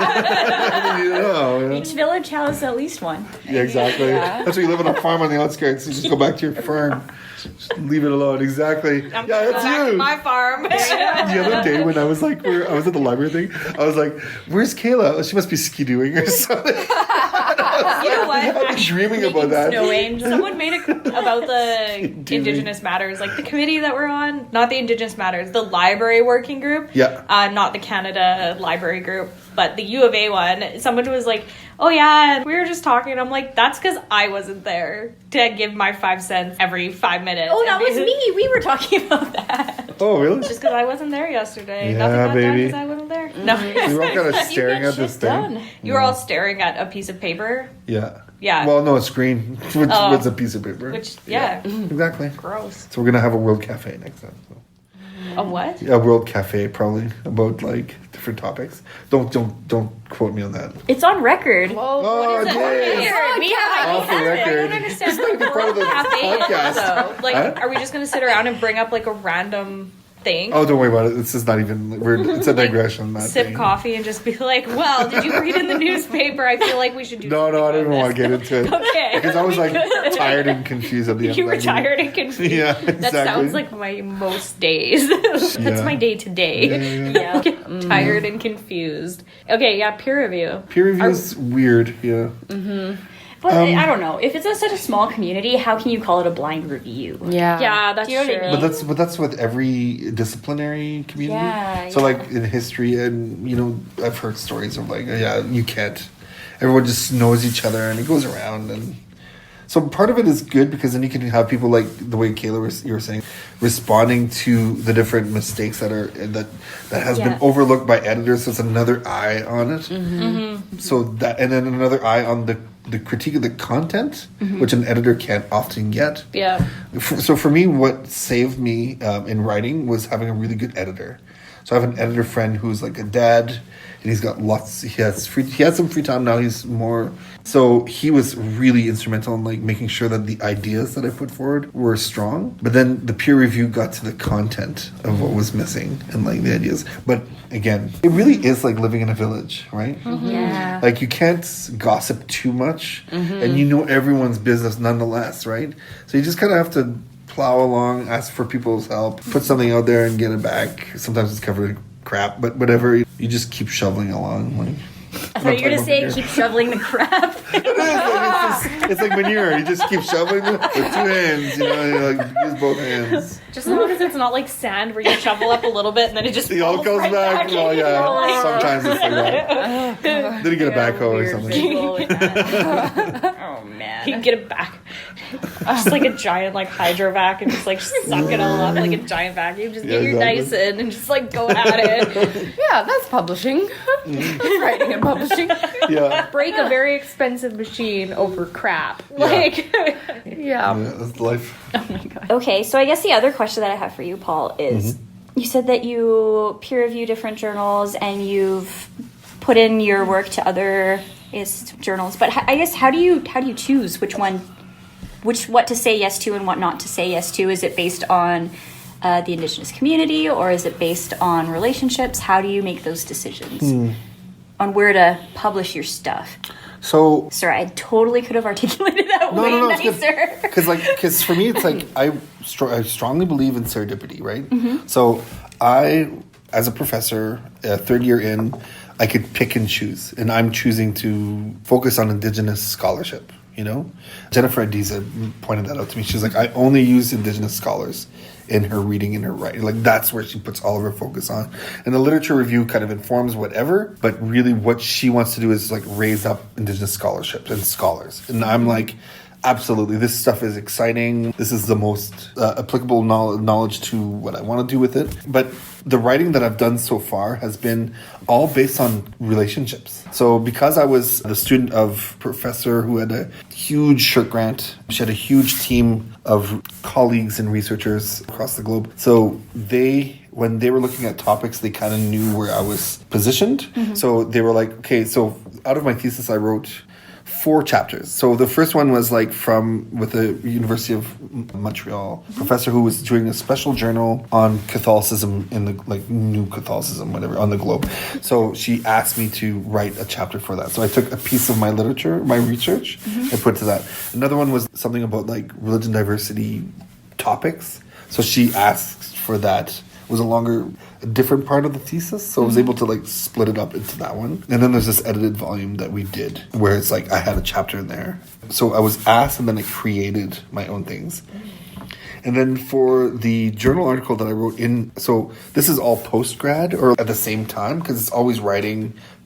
Speaker 4: You know.
Speaker 2: Each village has at least one.
Speaker 4: Yeah, exactly. That's why you live on a farm on the outskirts. You just go back to your farm. Just leave it alone. Exactly.
Speaker 1: I'm
Speaker 4: Yeah,
Speaker 1: going
Speaker 4: that's
Speaker 1: back to
Speaker 4: you.
Speaker 1: my farm.
Speaker 4: The other day when I was like, I was at the library thing. I was like, "Where's Kayla? Oh, she must be ski-doing or something."
Speaker 1: You know what?
Speaker 4: I'm dreaming about that.
Speaker 2: Snow angel.
Speaker 1: Someone made it about the Indigenous Matters, like the committee that we're on, not the Indigenous Matters, the library working group.
Speaker 4: Yeah.
Speaker 1: Not the Canada library group, but the U of A one. Someone was like, "Oh yeah, we were just talking." I'm like, "That's because I wasn't there to give my 5 cents every 5 minutes."
Speaker 2: Oh, that
Speaker 1: And
Speaker 2: was me. We were talking about that.
Speaker 4: Oh, really?
Speaker 1: Just because I wasn't there yesterday.
Speaker 4: Yeah,
Speaker 1: Nothing got done
Speaker 4: baby.
Speaker 1: because I wasn't there. No.
Speaker 4: We were all kind of staring at this thing.
Speaker 1: You were all staring at a piece of paper,
Speaker 4: Yeah.
Speaker 1: Yeah.
Speaker 4: Well, no, a screen. Which
Speaker 1: Oh.
Speaker 4: was a piece of paper.
Speaker 1: which, yeah,
Speaker 4: Exactly.
Speaker 1: gross.
Speaker 4: So we're gonna have a World Cafe next time. So.
Speaker 1: A what?
Speaker 4: A World Cafe, probably about like different topics. Don't quote me on that.
Speaker 2: It's on record.
Speaker 1: Well,
Speaker 4: Oh,
Speaker 1: what is it?
Speaker 4: Dave.
Speaker 2: We have
Speaker 4: Off the
Speaker 1: I
Speaker 4: record.
Speaker 1: don't understand what
Speaker 4: It's not part of the
Speaker 1: cafe is,
Speaker 4: podcast.
Speaker 1: though. Like,
Speaker 4: Huh?
Speaker 1: are we just going to sit around and bring up, like, a random thing?
Speaker 4: Oh, don't worry about it. This is not even. It's a digression. Not
Speaker 1: Sip
Speaker 4: thing.
Speaker 1: coffee and just be like, well, did you read in the newspaper? I feel like we should do
Speaker 4: No, I don't even want to get into it.
Speaker 1: Okay.
Speaker 4: Because I was like tired and confused at the end.
Speaker 1: You
Speaker 4: of
Speaker 1: were
Speaker 4: that
Speaker 1: tired and confused.
Speaker 4: Yeah,
Speaker 1: That
Speaker 4: exactly.
Speaker 1: sounds like my most days. That's
Speaker 4: Yeah.
Speaker 1: my day to day.
Speaker 2: Yeah.
Speaker 1: Tired and confused. Okay, yeah, peer review.
Speaker 4: Peer review is weird. Yeah.
Speaker 2: But I don't know. If it's such a small community, how can you call it a blind review?
Speaker 1: Yeah, that's
Speaker 2: Do you know what I
Speaker 1: true.
Speaker 2: mean?
Speaker 4: But that's with every disciplinary community.
Speaker 2: Yeah,
Speaker 4: So
Speaker 2: yeah.
Speaker 4: like in history, and I've heard stories of like, you can't. Everyone just knows each other, and it goes around, and so part of it is good because then you can have people like the way Kayla you were saying, responding to the different mistakes that has been overlooked by editors. So it's another eye on it. So that, and then another eye on the critique of the content, which an editor can't often get.
Speaker 1: Yeah.
Speaker 4: So for me, what saved me in writing was having a really good editor. So I have an editor friend who's like a dad, and he's got lots. He has some free time now. He's more. So he was really instrumental in like making sure that the ideas that I put forward were strong. But then the peer review got to the content of what was missing and like the ideas. But again, it really is like living in a village, right?
Speaker 2: Yeah.
Speaker 4: Like you can't gossip too much, and you know everyone's business nonetheless, right? So you just kind of have to plow along, ask for people's help, put something out there and get it back. Sometimes it's covered in crap, but whatever. You just keep shoveling along. Like
Speaker 2: I thought you were going to say keep shoveling the crap.
Speaker 4: it is. It's like manure. You just keep shoveling it with 2 hands. You like use both hands.
Speaker 1: Just as long as it's not like sand where you shovel up a little bit and then it just
Speaker 4: It all
Speaker 1: falls
Speaker 4: comes
Speaker 1: right
Speaker 4: back.
Speaker 1: in.
Speaker 4: Well,
Speaker 1: You're
Speaker 4: yeah.
Speaker 1: like,
Speaker 4: Sometimes it's like that. Then you get a backhoe or
Speaker 2: Weird
Speaker 4: something.
Speaker 2: visual with that. Oh, man.
Speaker 1: You can get it back. Just like a giant like hydrovac and just like suck it all up like a giant vacuum. Just get
Speaker 4: Yeah,
Speaker 1: your
Speaker 4: exactly.
Speaker 1: dice in and just like go at it.
Speaker 3: Yeah, that's publishing. That's writing and publishing.
Speaker 4: Yeah.
Speaker 5: Break a very expensive machine over crap.
Speaker 1: Like,
Speaker 3: Yeah.
Speaker 4: Yeah, that's life.
Speaker 2: Okay, so I guess the other question that I have for you, Paul, is you said that you peer review different journals and you've put in your work to other journals, but I guess how do you choose which one what to say yes to and what not to say yes to? Is it based on the Indigenous community, or is it based on relationships? How do you make those decisions on where to publish your stuff?
Speaker 4: So,
Speaker 2: sorry, I totally could have articulated that way nicer.
Speaker 4: Because for me, it's like I strongly believe in serendipity, right? So I, as a professor, third year in, I could pick and choose, and I'm choosing to focus on Indigenous scholarship. You know, Jennifer Adiza pointed that out to me. She's like, I only use Indigenous scholars in her reading and her writing. Like, that's where she puts all of her focus on. And the literature review kind of informs whatever, but really what she wants to do is like raise up Indigenous scholarship and scholars. And I'm like, absolutely, this stuff is exciting. This is the most applicable knowledge to what I want to do with it. But the writing that I've done so far has been all based on relationships. So because I was the student of a professor who had a huge SSHRC grant, she had a huge team of colleagues and researchers across the globe. So when they were looking at topics, they kind of knew where I was positioned. So they were like, okay, so out of my thesis, I wrote 4 chapters. So the first one was like with the University of Montreal professor who was doing a special journal on Catholicism in the new Catholicism, whatever, on the globe. So she asked me to write a chapter for that. So I took a piece of my literature, my research, and put to that. Another one was something about like religion diversity topics. So she asked for that. It was a different part of the thesis, so I was able to like split it up into that one. And then there's this edited volume that we did where it's like I had a chapter in there. So I was asked, and then I created my own things. And then for the journal article that I wrote so this is all post-grad or at the same time, because it's always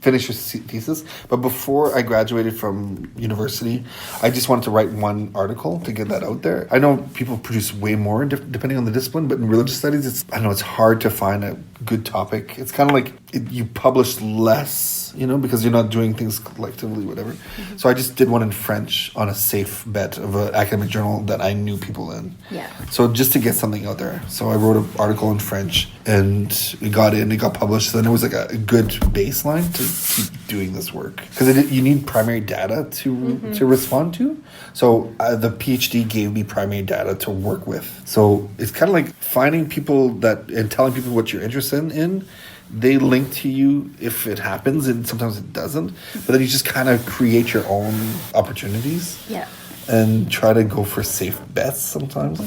Speaker 4: finish your thesis. But before I graduated from university, I just wanted to write one article to get that out there. I know people produce way more depending on the discipline, but in religious studies, it's hard to find a good topic. It's kind of like you publish less, because you're not doing things collectively, whatever. So I just did one in French on a safe bet of an academic journal that I knew people in.
Speaker 2: Yeah.
Speaker 4: So just to get something out there. So I wrote an article in French, and it got published. Then it was like a good baseline to keep doing this work, because you need primary data to respond to. So the PhD gave me primary data to work with. So it's kind of like finding people and telling people what you're interested in. They link to you if it happens, and sometimes it doesn't. But then you just kind of create your own opportunities.
Speaker 2: Yeah.
Speaker 4: And try to go for safe bets sometimes.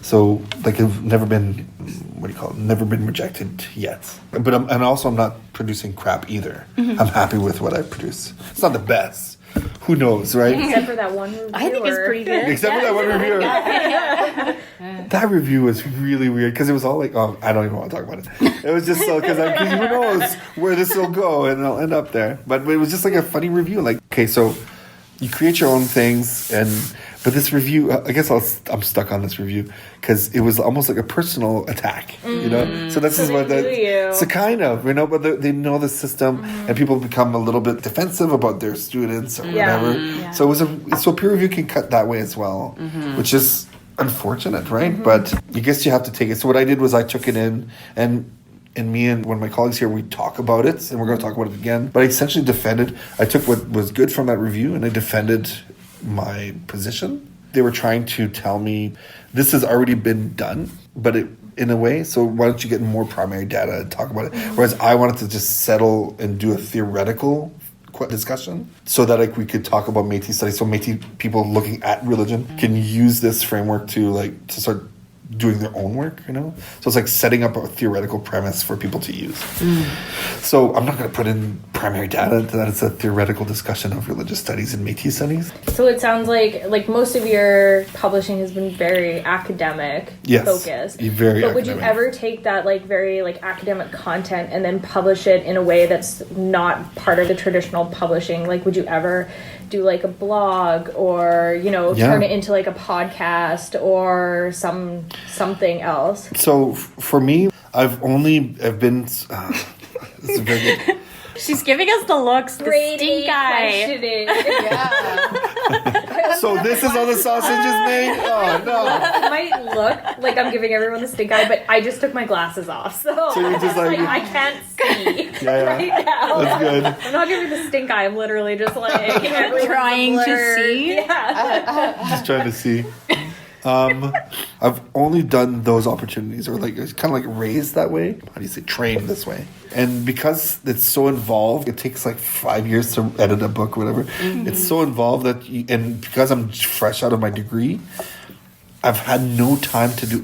Speaker 4: So like I've never been rejected yet. But I'm not producing crap either. I'm happy with what I produce. It's not the best. Who knows, right?
Speaker 5: Except for that one reviewer.
Speaker 2: I think it's pretty good.
Speaker 4: Except for that one reviewer. That review was really weird because it was all like, oh, I don't even want to talk about it. It was just so, because who knows where this will go and I'll end up there. But it was just like a funny review. Like, okay, so you create your own things, but this review, I guess I'm stuck on this review because it was almost like a personal attack, So this is what it's a kind of, but they know the system, and people become a little bit defensive about their students or whatever. Yeah. So peer review can cut that way as well, which is unfortunate, right? But I guess you have to take it. So what I did was I took it in, and me and one of my colleagues here, we talk about it, and we're going to talk about it again. But I essentially I took what was good from that review, and I defended my position. They were trying to tell me, this has already been done, but in a way, so why don't you get more primary data and talk about it? Whereas I wanted to just settle and do a theoretical discussion so that we could talk about Métis studies. So Métis people looking at religion can use this framework to start doing their own work, So it's like setting up a theoretical premise for people to use. So I'm not going to put in primary data into that. It's a theoretical discussion of religious studies and Métis studies.
Speaker 5: So it sounds like most of your publishing has been very academic focused.
Speaker 4: Very
Speaker 5: but
Speaker 4: academic.
Speaker 5: would you ever take that very academic content and then publish it in a way that's not part of the traditional publishing? Like, would you ever do a blog or turn it into a podcast or something else?
Speaker 4: So for me, I've been this is very good.
Speaker 2: She's giving us the looks, the stink eye.
Speaker 5: Questioning.
Speaker 4: So this is all the sausage is made? Oh, no.
Speaker 5: It might look like I'm giving everyone the stink eye, but I just took my glasses off. So
Speaker 4: you're just like
Speaker 5: I can't see right now.
Speaker 4: That's good.
Speaker 5: I'm not giving the stink eye. I'm literally just like
Speaker 2: trying to see.
Speaker 5: Yeah.
Speaker 4: Just trying to see. I've only done those opportunities, or like it's kind of like raised that way. How do you say trained this way? And because it's so involved, it takes like 5 years to edit a book or whatever. Mm-hmm. It's so involved that, and because I'm fresh out of my degree, I've had no time to do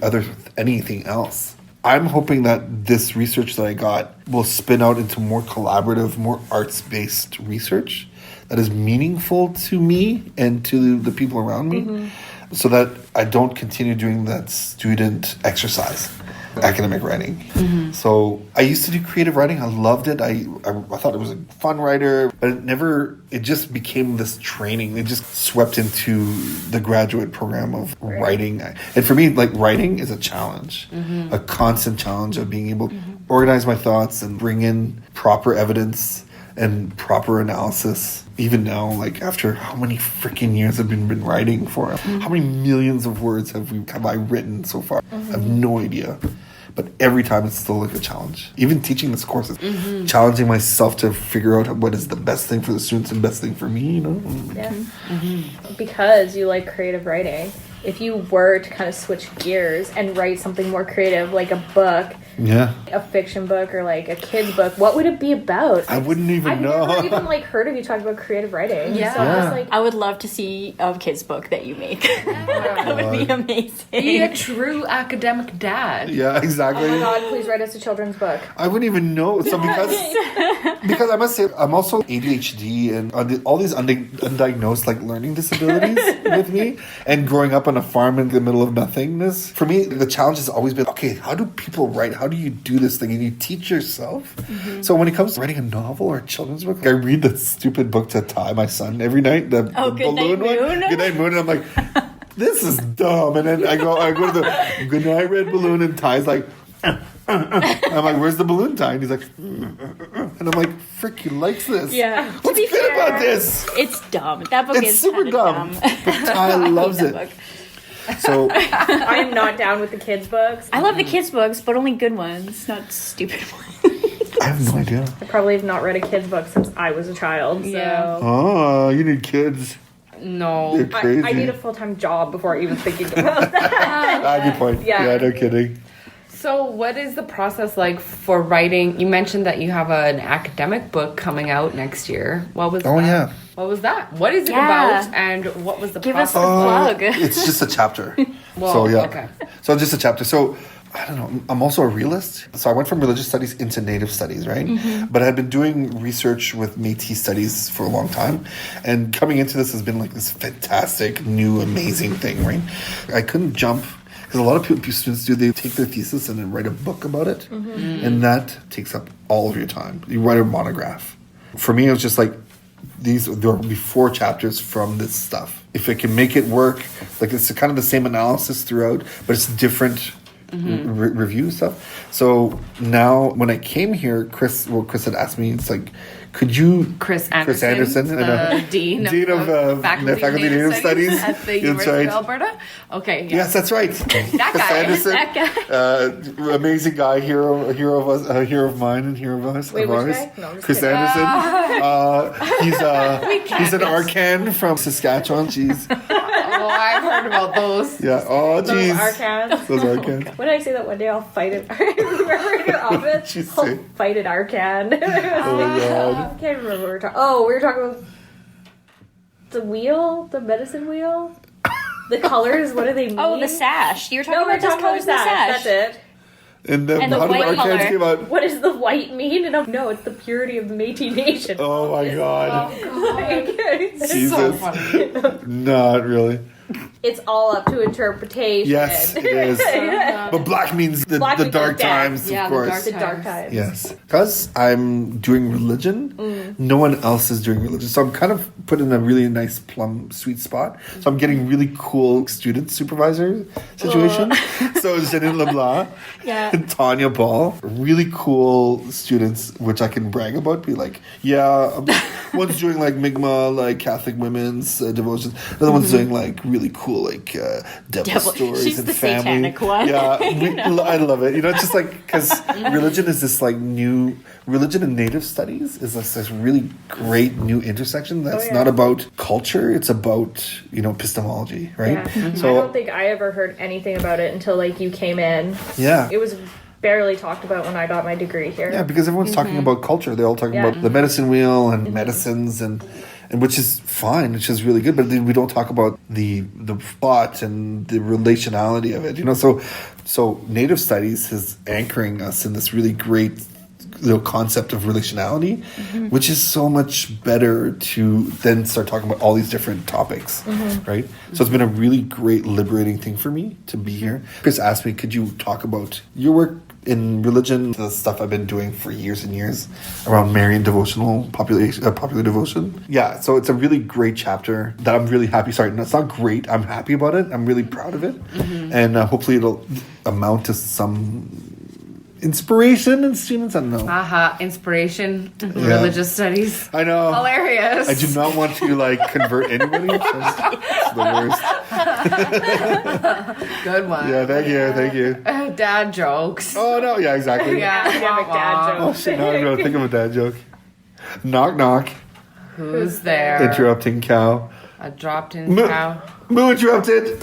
Speaker 4: anything else. I'm hoping that this research that I got will spin out into more collaborative, more arts-based research that is meaningful to me and to the people around me. Mm-hmm. So that I don't continue doing that student exercise, academic writing. Mm-hmm. So I used to do creative writing. I loved it. I thought it was a fun writer, but it just became this training. It just swept into the graduate program of writing. And for me, like writing is a challenge, a constant challenge of being able to organize my thoughts and bring in proper evidence and proper analysis. Even now, like after how many freaking years I've been writing for, how many millions of words have I written so far? I have no idea. But every time it's still like a challenge. Even teaching this course is challenging myself to figure out what is the best thing for the students and best thing for me, you know?
Speaker 5: Yeah. Mm-hmm. Because you like creative writing, if you were to kind of switch gears and write something more creative, like a book, a fiction book or like a kid's book, what would it be about?
Speaker 4: I wouldn't even know.
Speaker 5: I've never even heard of you talk about creative writing.
Speaker 2: Yeah.
Speaker 5: So I was
Speaker 2: I would love to see a kid's book that you make. That would be amazing.
Speaker 3: Be a true academic dad.
Speaker 4: Yeah, exactly.
Speaker 5: Oh my God, please write us a children's book.
Speaker 4: I wouldn't even know. So because I must say, I'm also ADHD and all these undiagnosed like learning disabilities with me, and growing up on a farm in the middle of nothingness. For me, the challenge has always been, okay, how do people write? How do you do this thing? And you teach yourself. Mm-hmm. So when it comes to writing a novel or a children's book, I read the stupid book to Ty, my son, every night. The balloon one. Good Night Moon. And I'm like, this is dumb. And then I go to the Good Night Red Balloon, and Ty's like, I'm like, where's the balloon, Ty? And he's like, and I'm like, frick, he likes this.
Speaker 2: Yeah.
Speaker 4: What's good about this?
Speaker 2: It's dumb. That book is
Speaker 4: super dumb. But Ty loves it.
Speaker 2: Book.
Speaker 4: So
Speaker 5: I am not down with the kids' books.
Speaker 2: I love the kids' books, but only good ones, not stupid ones.
Speaker 4: I have no idea.
Speaker 5: I probably have not read a kid's book since I was a child. So.
Speaker 2: Yeah.
Speaker 4: Oh, you need kids.
Speaker 3: No.
Speaker 4: They're crazy.
Speaker 5: I need a full-time job before even thinking about that.
Speaker 4: Good point. Yeah, no kidding.
Speaker 3: So what is the process like for writing? You mentioned that you have an academic book coming out next year. What was that?
Speaker 4: Yeah.
Speaker 3: What was that? What is it about, and what was the process?
Speaker 2: Give us the plug.
Speaker 4: It's just a chapter.
Speaker 3: Well,
Speaker 4: so, yeah.
Speaker 3: Okay.
Speaker 4: So just a chapter. So, I don't know. I'm also a realist. So I went from religious studies into Native studies, right? Mm-hmm. But I've been doing research with Métis studies for a long time. And coming into this has been like this fantastic, new, amazing thing, right? I couldn't jump. Because a lot of students they take their thesis and then write a book about it. Mm-hmm. And that takes up all of your time. You write a monograph. For me, it was just like, there will be 4 chapters from this stuff. If it can make it work, like it's kind of the same analysis throughout, but it's different review stuff. So now when I came here, Chris had asked me, it's like, could you...
Speaker 3: Chris Anderson,
Speaker 4: the
Speaker 3: Dean of Faculty Native Studies at the University of Alberta. Okay. Yeah.
Speaker 4: Yes, that's right.
Speaker 3: That
Speaker 4: guy. Amazing guy, hero of mine and hero of us.
Speaker 5: Wait, which guy? No,
Speaker 4: Chris Anderson. He's an Arcan from Saskatchewan. Jeez.
Speaker 3: Oh, I've heard about those.
Speaker 4: Yeah. Oh, jeez.
Speaker 5: Those
Speaker 4: Arcans.
Speaker 5: What did I say that one day I'll fight it? Remember in your office? I'll fight it Arcan.
Speaker 4: Oh my God.
Speaker 5: I can't remember what we were talking. Oh, we were talking about the wheel, the medicine wheel, the colors. What do they mean?
Speaker 2: Oh, the sash. You were talking about
Speaker 5: just colors. The sash. That's it.
Speaker 4: And the
Speaker 2: white color.
Speaker 4: Came out.
Speaker 5: What does the white mean? And no, it's the purity of the Métis Nation.
Speaker 4: Oh my God.
Speaker 3: Oh God.
Speaker 5: It's
Speaker 4: Jesus.
Speaker 3: so funny.
Speaker 4: Not really.
Speaker 5: it's all up to interpretation.
Speaker 4: Yes, it is. But black means the dark times, of course.
Speaker 5: The dark times.
Speaker 4: Yes. Because I'm doing religion, no one else is doing religion. So I'm kind of put in a really nice plum sweet spot. So I'm getting really cool student supervisor situation. So Janine LeBlanc and Tanya Paul, really cool students, which I can brag about. Be like, one's doing like Mi'kmaq, like Catholic women's devotions. The other one's doing like really cool, like devil stories.
Speaker 2: She's
Speaker 4: and
Speaker 2: the
Speaker 4: family.
Speaker 2: satanic one.
Speaker 4: Yeah, I love it. It's just like, because religion is this like new, religion and native studies is this really great new intersection that's not about culture, it's about, epistemology, right?
Speaker 5: Yeah. So I don't think I ever heard anything about it until like you came in.
Speaker 4: Yeah.
Speaker 5: It was barely talked about when I got my degree here.
Speaker 4: Yeah, because everyone's talking about culture. They're all talking about the medicine wheel and medicines and which is fine, which is really good, but we don't talk about the thought and the relationality of it, So native studies is anchoring us in this really great concept of relationality, which is so much better to then start talking about all these different topics, right? So it's been a really great liberating thing for me to be here. Chris asked me, could you talk about your work in religion, the stuff I've been doing for years and years around Marian devotional, popular devotion. Yeah, so it's a really great chapter that I'm really happy. Sorry, no, it's not great. I'm happy about it. I'm really proud of it. And hopefully it'll amount to some inspiration in students. I don't know.
Speaker 3: Inspiration. Religious studies.
Speaker 4: I know.
Speaker 3: Hilarious.
Speaker 4: I do not want to convert anybody. It's the worst.
Speaker 3: Good one.
Speaker 4: Yeah, thank you.
Speaker 3: Dad jokes.
Speaker 4: Oh no, yeah, exactly.
Speaker 5: Academic dad
Speaker 4: Oh
Speaker 5: jokes.
Speaker 4: shit, now I'm gonna think of a dad joke. Knock knock.
Speaker 3: Who's there?
Speaker 4: Interrupting cow.
Speaker 3: A dropped in cow.
Speaker 4: Moo interrupted.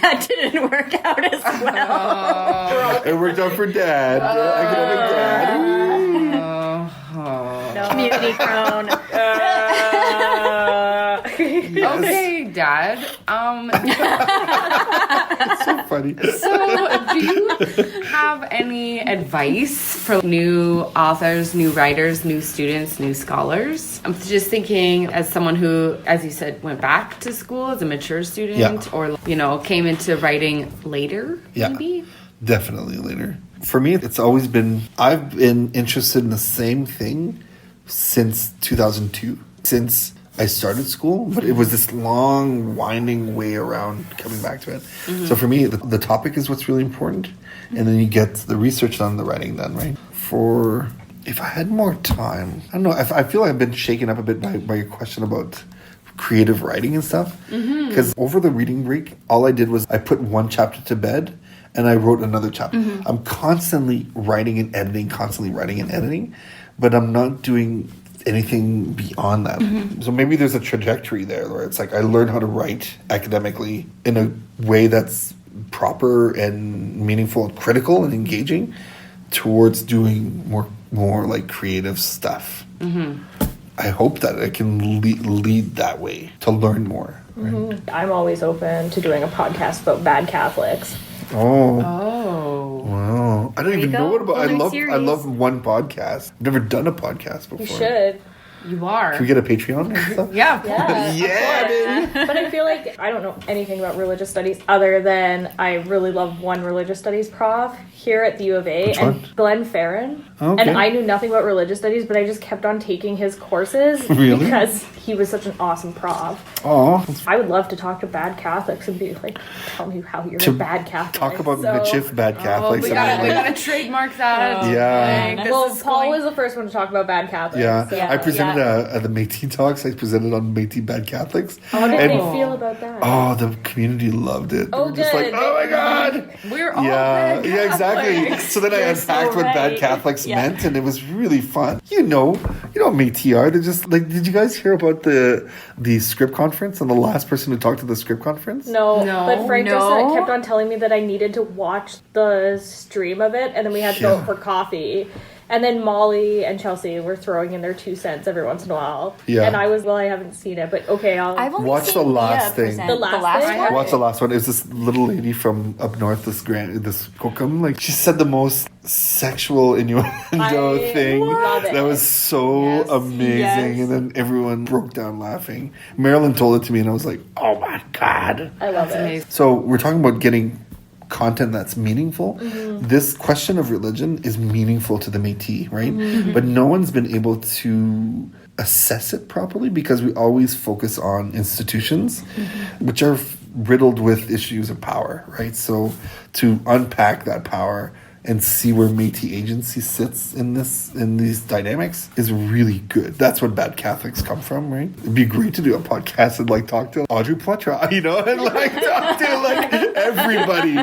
Speaker 2: That didn't work out as well.
Speaker 4: It worked out for dad. Academic dad.
Speaker 2: Community crone.
Speaker 3: Okay, Dad.
Speaker 4: It's so funny.
Speaker 3: So, do you have any advice for new authors, new writers, new students, new scholars? I'm just thinking, as someone who, as you said, went back to school as a mature student, or came into writing later, maybe.
Speaker 4: Definitely later. For me, it's always been, I've been interested in the same thing since 2002. Since I started school, but it was this long, winding way around coming back to it. So for me, the topic is what's really important. And then you get the research done, the writing done, right? If I had more time, I don't know, I feel like I've been shaken up a bit by your question about creative writing and stuff. Because over the reading break, all I did was I put one chapter to bed and I wrote another chapter. I'm constantly writing and editing, but I'm not doing anything beyond that. So maybe there's a trajectory there where it's like I learned how to write academically in a way that's proper and meaningful and critical and engaging towards doing more like creative stuff. I hope that I can lead that way to learn more. Right?
Speaker 5: I'm always open to doing a podcast about bad Catholics.
Speaker 4: Oh.
Speaker 3: Wow.
Speaker 4: I don't even know what about. I
Speaker 2: series.
Speaker 4: love one podcast. I've never done a podcast before.
Speaker 5: You should.
Speaker 3: You are.
Speaker 4: Can we get a Patreon and stuff?
Speaker 3: Yeah.
Speaker 4: Yeah, baby.
Speaker 5: But I feel like I don't know anything about religious studies other than I really love one religious studies prof here at the U of A.
Speaker 4: Which
Speaker 5: and
Speaker 4: one?
Speaker 5: Glenn Farron.
Speaker 4: Okay.
Speaker 5: And I knew nothing about religious studies, but I just kept on taking his courses
Speaker 4: Really?
Speaker 5: because he was such an awesome prof.
Speaker 4: Oh,
Speaker 5: I would love to talk to bad Catholics and be like, tell me how you're a bad Catholic.
Speaker 4: talk about
Speaker 5: So-
Speaker 4: Mitchif bad Catholics.
Speaker 3: We gotta trademark that.
Speaker 4: Yeah.
Speaker 5: Well, Paul was the first one to talk about bad Catholics.
Speaker 4: Yeah.
Speaker 5: so-
Speaker 4: I presented at the Métis talks. I presented on Métis bad Catholics.
Speaker 5: How did
Speaker 4: And-
Speaker 5: they feel about that?
Speaker 4: Oh, the community loved it. They
Speaker 5: Oh,
Speaker 4: were just like,
Speaker 5: good.
Speaker 4: oh my god.
Speaker 3: We're all
Speaker 4: Yeah,
Speaker 3: bad
Speaker 4: exactly.
Speaker 3: Catholics.
Speaker 4: So then I unpacked what bad
Speaker 2: right.
Speaker 4: Catholics meant, and it was really fun. You know what Métis are. They're just like, did you guys hear about the script conference and the last person who talked to the script conference?
Speaker 5: No, but Frank just
Speaker 2: No.
Speaker 5: kept on telling me that I needed to watch the stream of it, and then we had to go
Speaker 4: Yeah.
Speaker 5: out for coffee. And then Molly and Chelsea were throwing in their 2 cents every once in a while.
Speaker 4: Yeah.
Speaker 5: And I haven't seen it, but okay,
Speaker 2: I've only
Speaker 4: watch
Speaker 2: seen
Speaker 4: the last
Speaker 2: Mia
Speaker 4: thing.
Speaker 2: present
Speaker 5: The last thing?
Speaker 2: one?
Speaker 4: Watch the last one. It was this little lady from up north, this Kokum. Like, she said the most sexual innuendo thing.
Speaker 5: love it.
Speaker 4: That was so amazing.
Speaker 5: Yes.
Speaker 4: And then everyone broke down laughing. Marilyn told it to me, and I was like, oh my God.
Speaker 5: I love it.
Speaker 3: Amazing.
Speaker 4: So we're talking about getting content that's meaningful. This question of religion is meaningful to the Métis, right? But no one's been able to assess it properly because we always focus on institutions, which are riddled with issues of power, right? So to unpack that power and see where Métis agency sits in these dynamics is really good. That's what bad Catholics come from, right? It'd be great to do a podcast and like talk to Audrey Poitras, you know, and like talk to like everybody.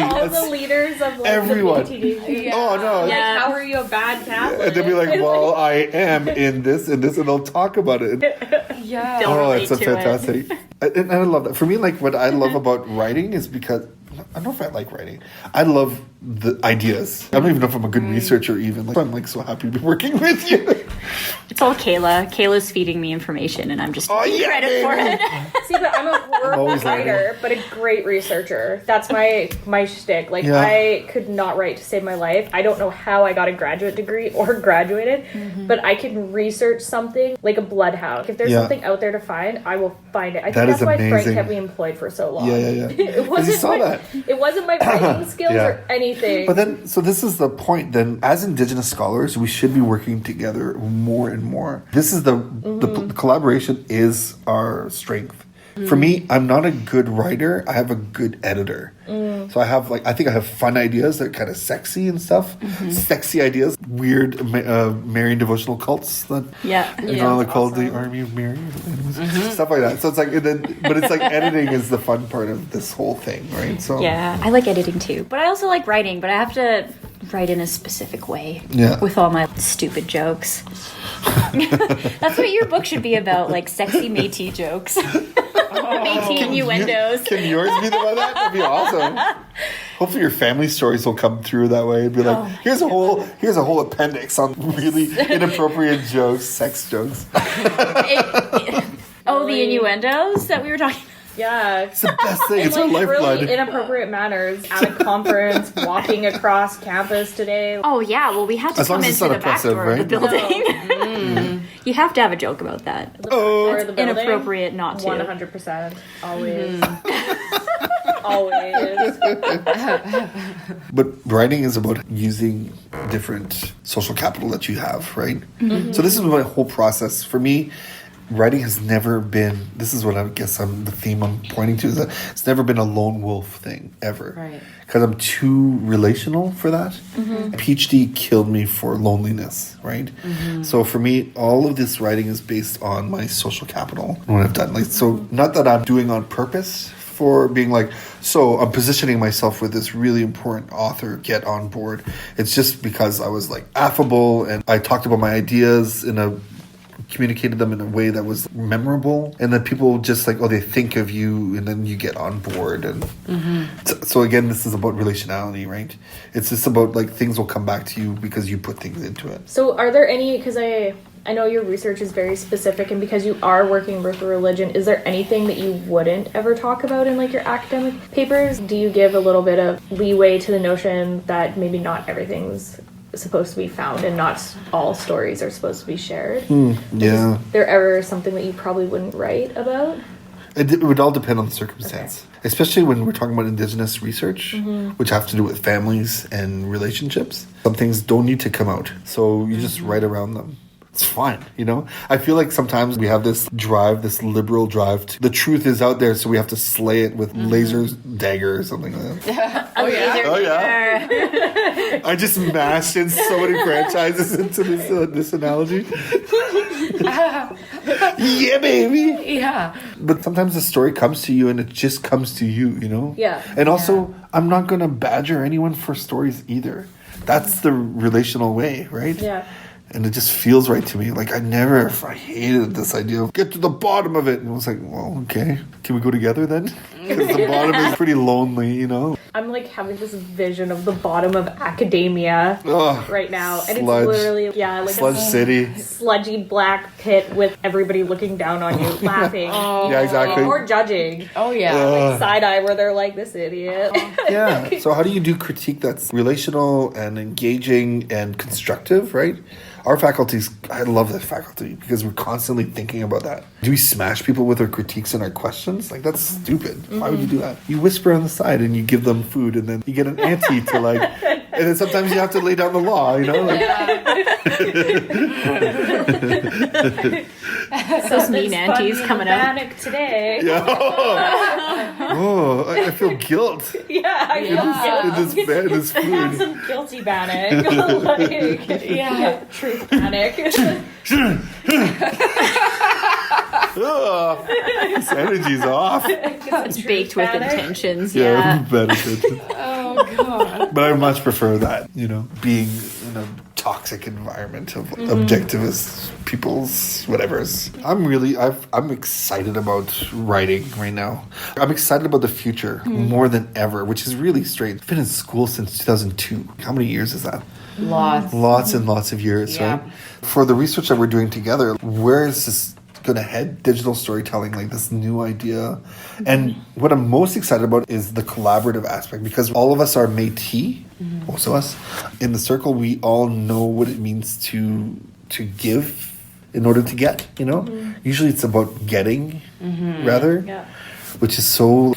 Speaker 5: All the leaders of like
Speaker 4: Everyone.
Speaker 5: the BTD.
Speaker 4: Oh no.
Speaker 5: Like, how are you a bad Catholic?
Speaker 4: And they'll be like, well, I am in this and this, and they'll talk about it.
Speaker 3: Yeah.
Speaker 2: They'll
Speaker 4: Oh,
Speaker 2: relate
Speaker 4: it's a
Speaker 2: to it.
Speaker 4: fantastic. And I love that. For me, like, what I love about writing is because I don't know if I like writing. I love the ideas. I don't even know if I'm a good researcher even. Like, I'm like so happy to be working with you.
Speaker 2: It's all Kayla. Kayla's feeding me information, and I'm just taking credit for
Speaker 4: baby.
Speaker 2: it.
Speaker 5: See, but I'm a horrible
Speaker 4: always
Speaker 5: writer, but a great researcher. That's my shtick. Like,
Speaker 4: Yeah.
Speaker 5: I could not write to save my life. I don't know how I got a graduate degree or graduated, but I can research something like a bloodhound. If there's something out there to find, I will find it. I
Speaker 4: That
Speaker 5: think
Speaker 4: is
Speaker 5: that's why Frank
Speaker 4: amazing.
Speaker 5: kept me employed for so long.
Speaker 4: Yeah.
Speaker 5: It wasn't
Speaker 4: saw that.
Speaker 5: It wasn't my writing skills
Speaker 4: Yeah.
Speaker 5: or anything.
Speaker 4: But then, so this is the point. Then, as Indigenous scholars, we should be working together more and more. This is the collaboration is our strength. For me, I'm not a good writer. I have a good editor. So I think I have fun ideas that are kind of sexy and stuff. Sexy ideas, weird Marian devotional cults that are called the Army of Mary, stuff like that. So it's like, but it's like editing is the fun part of this whole thing, right? So
Speaker 2: Yeah, I like editing too, but I also like writing. But I have to write in a specific way.
Speaker 4: Yeah.
Speaker 2: With all my stupid jokes. That's what your book should be about, like sexy Métis jokes. Métis innuendos.
Speaker 4: Can yours be the one? That'd be awesome. Hopefully your family stories will come through that way and be like, here's a whole appendix on really inappropriate jokes, sex jokes.
Speaker 2: The innuendos that we were talking about.
Speaker 5: Yeah.
Speaker 4: It's the best thing. It's our
Speaker 5: like
Speaker 4: lifeblood.
Speaker 5: really inappropriate manners at a conference, walking across campus today.
Speaker 2: Oh yeah, well we had to
Speaker 4: As long
Speaker 2: come
Speaker 4: as it's
Speaker 2: into
Speaker 4: not
Speaker 2: the back
Speaker 4: oppressive,
Speaker 2: door of the
Speaker 4: right?
Speaker 2: building. You have to have a joke about that.
Speaker 5: Or the building.
Speaker 2: Inappropriate not to.
Speaker 5: 100%. Always. Always.
Speaker 4: But writing is about using different social capital that you have, right? So this is my whole process. For me, writing has never been, this is what I guess the theme I'm pointing to, is that it's never been a lone wolf thing, ever.
Speaker 3: Right.
Speaker 4: Because I'm too relational for that. PhD killed me for loneliness, right? So for me, all of this writing is based on my social capital, what I've done. Like, so not that I'm doing on purpose for being like, so I'm positioning myself with this really important author, get on board. It's just because I was like affable and I talked about my ideas communicated them in a way that was memorable, and then people just like, they think of you, and then you get on board. And so again, this is about relationality, right? It's just about like things will come back to you because you put things into it.
Speaker 5: So are there any, because I know your research is very specific, and because you are working with religion, is there anything that you wouldn't ever talk about in like your academic papers? Do you give a little bit of leeway to the notion that maybe not everything's supposed to be found and not all stories are supposed to be shared?
Speaker 4: Yeah.
Speaker 5: Is there ever something that you probably wouldn't write about?
Speaker 4: It would all depend on the circumstance, especially when we're talking about Indigenous research, which have to do with families and relationships. Some things don't need to come out, so you just write around them. It's fine, you know? I feel like sometimes we have this liberal drive to, the truth is out there, so we have to slay it with laser dagger or something like that.
Speaker 2: Oh yeah.
Speaker 4: I just mashed in so many franchises into this analogy. Yeah, baby.
Speaker 3: Yeah.
Speaker 4: But sometimes the story comes to you and it just comes to you, you know?
Speaker 5: Yeah.
Speaker 4: And also, I'm not going to badger anyone for stories either. That's the relational way, right?
Speaker 5: Yeah.
Speaker 4: And it just feels right to me. Like, I hated this idea of get to the bottom of it. And I was like, well, okay. Can we go together then? Because the bottom is pretty lonely, you know?
Speaker 5: I'm like having this vision of the bottom of academia right now. And it's literally, like
Speaker 4: Sludge City.
Speaker 5: Sludgy black pit with everybody looking down on you, laughing.
Speaker 4: Yeah, exactly.
Speaker 5: Or judging.
Speaker 3: Oh, yeah.
Speaker 5: Like side eye where they're like, this idiot.
Speaker 4: Yeah. So how do you do critique that's relational and engaging and constructive, right? Our faculties, I love that faculty because we're constantly thinking about that. Do we smash people with our critiques and our questions? Like, that's stupid. Why would you do that? You whisper on the side and you give them food and then you get an auntie to like, and then sometimes you have to lay down the law, you know? Like,
Speaker 2: Those mean aunties coming up.
Speaker 5: Today.
Speaker 4: yeah. I feel guilt.
Speaker 5: Yeah, I feel guilt.
Speaker 4: In this food.
Speaker 5: Have some guilty panic. Truth panic.
Speaker 4: This energy's off.
Speaker 2: It's baked with intentions.
Speaker 4: Yeah, benefit.
Speaker 3: Oh, God.
Speaker 4: But I much prefer that, you know, being in a toxic environment of objectivist people's whatever's. I'm excited about writing right now. I'm excited about the future more than ever, which is really strange. I've been in school since 2002. How many years is that? Lots and lots of years, right? For the research that we're doing together, where is this going to head? Digital storytelling, like this new idea. And what I'm most excited about is the collaborative aspect, because all of us are Métis, most of us in the circle. We all know what it means to give in order to get, you know? Usually it's about getting rather. Yeah. Which is so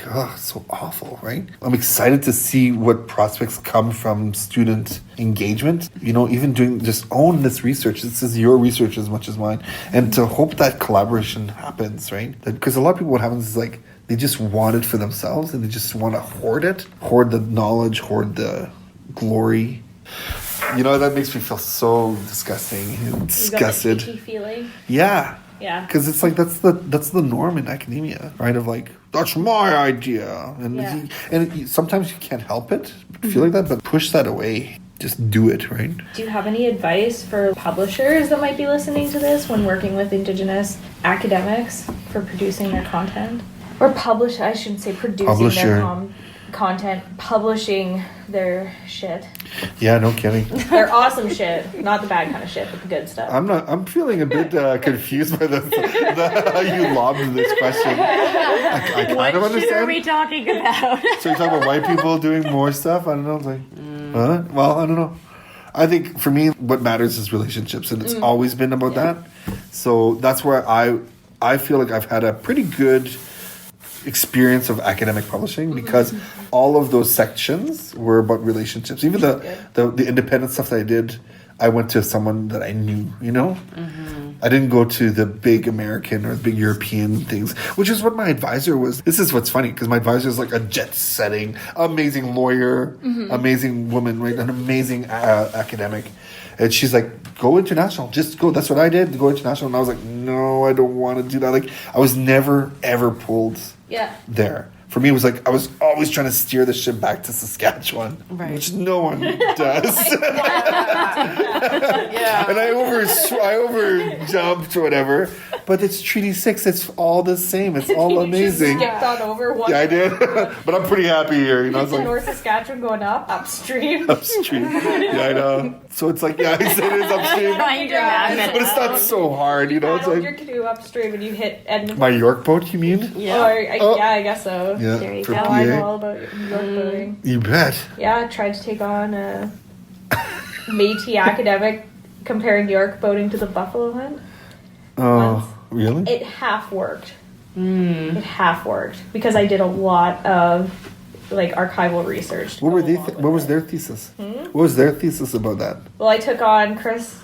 Speaker 4: awful, right? I'm excited to see what prospects come from student engagement. You know, even just own this research. This is your research as much as mine. And to hope that collaboration happens, right? Because a lot of people, what happens is like, they just want it for themselves and they just want to hoard it. Hoard the knowledge, hoard the glory. You know, that makes me feel so disgusting and disgusted.
Speaker 5: You got the icky feeling?
Speaker 4: Yeah.
Speaker 5: Yeah.
Speaker 4: Because it's like that's the norm in academia, right? Of like, that's my idea. And sometimes you can't help it, feel like that, but push that away. Just do it, right?
Speaker 5: Do you have any advice for publishers that might be listening to this when working with Indigenous academics for producing their content? Or I shouldn't say producing their content, publishing their shit.
Speaker 4: Yeah, no kidding.
Speaker 5: They're awesome shit. Not the bad kind of shit, but the good stuff.
Speaker 4: I'm feeling a bit confused by how you lobbed this question. I kind of understand.
Speaker 2: What are we talking about?
Speaker 4: So you're talking about white people doing more stuff? I don't know. It's like, huh? Well, I don't know. I think for me, what matters is relationships, and it's always been about that. So that's where I feel like I've had a pretty good experience of academic publishing, because all of those sections were about relationships. Even the independent stuff that I did, I went to someone that I knew, you know? I didn't go to the big American or big European things, which is what my advisor was. This is what's funny, because my advisor is like a jet-setting, amazing lawyer, amazing woman, right? An amazing academic. And she's like, go international. Just go. That's what I did, go international. And I was like, no, I don't want to do that. Like, I was never, ever pulled there. For me, it was like, I was always trying to steer the ship back to Saskatchewan, which no one does. And I over jumped or whatever. But it's Treaty 6. It's all the same. It's all amazing.
Speaker 5: Just skipped on over one.
Speaker 4: Yeah, I did. But I'm pretty happy here. You know, it's like
Speaker 5: North Saskatchewan going upstream.
Speaker 4: Upstream. Yeah, I know. So it's like, yeah, I said it's upstream. But it's not so hard, you know. It's like
Speaker 5: your canoe upstream and you hit Edmonton.
Speaker 4: My York boat, you mean?
Speaker 5: Yeah. Yeah, I guess so.
Speaker 4: Yeah,
Speaker 5: there you
Speaker 4: go.
Speaker 5: PA. I know all about York boating.
Speaker 4: You bet.
Speaker 5: Yeah, I tried to take on a Métis academic comparing York boating to the buffalo hunt.
Speaker 4: Oh, really?
Speaker 5: It half worked. It half worked because I did a lot of like archival research.
Speaker 4: What were they? What was their thesis? What was their thesis about that?
Speaker 5: Well, I took on Chris's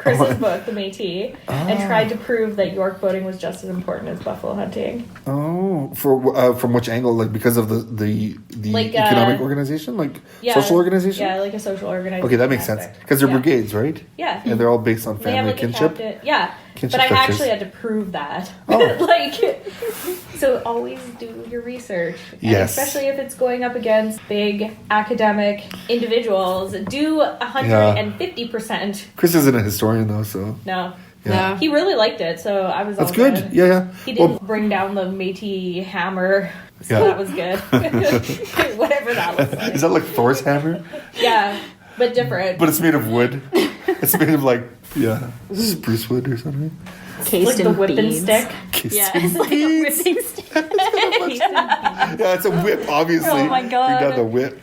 Speaker 5: book, The Métis, and tried to prove that York boating was just as important as buffalo hunting.
Speaker 4: Oh, from which angle? Like because of the like, economic organization, like social organization?
Speaker 5: Yeah, like a social organization.
Speaker 4: Okay, that makes sense because they're brigades, right?
Speaker 5: Yeah,
Speaker 4: and they're all based on family kinship.
Speaker 5: Yeah, But I actually had to prove that. So always do your research. And especially if it's going up against big academic individuals, do 150%.
Speaker 4: Chris isn't a historian though, so.
Speaker 5: No.
Speaker 4: Yeah.
Speaker 5: He really liked it, so I was all
Speaker 4: That's good. Yeah.
Speaker 5: He didn't bring down the Métis hammer, so that was good. Whatever that was like.
Speaker 4: Is that like Thor's hammer?
Speaker 5: Yeah, but different.
Speaker 4: But it's made of wood. It's made of spruce wood or something.
Speaker 2: Cased
Speaker 5: like the whipping stick.
Speaker 2: It's like a whipping stick.
Speaker 4: Yeah, it's a whip, obviously.
Speaker 2: Oh my God.
Speaker 4: Bring down the whip.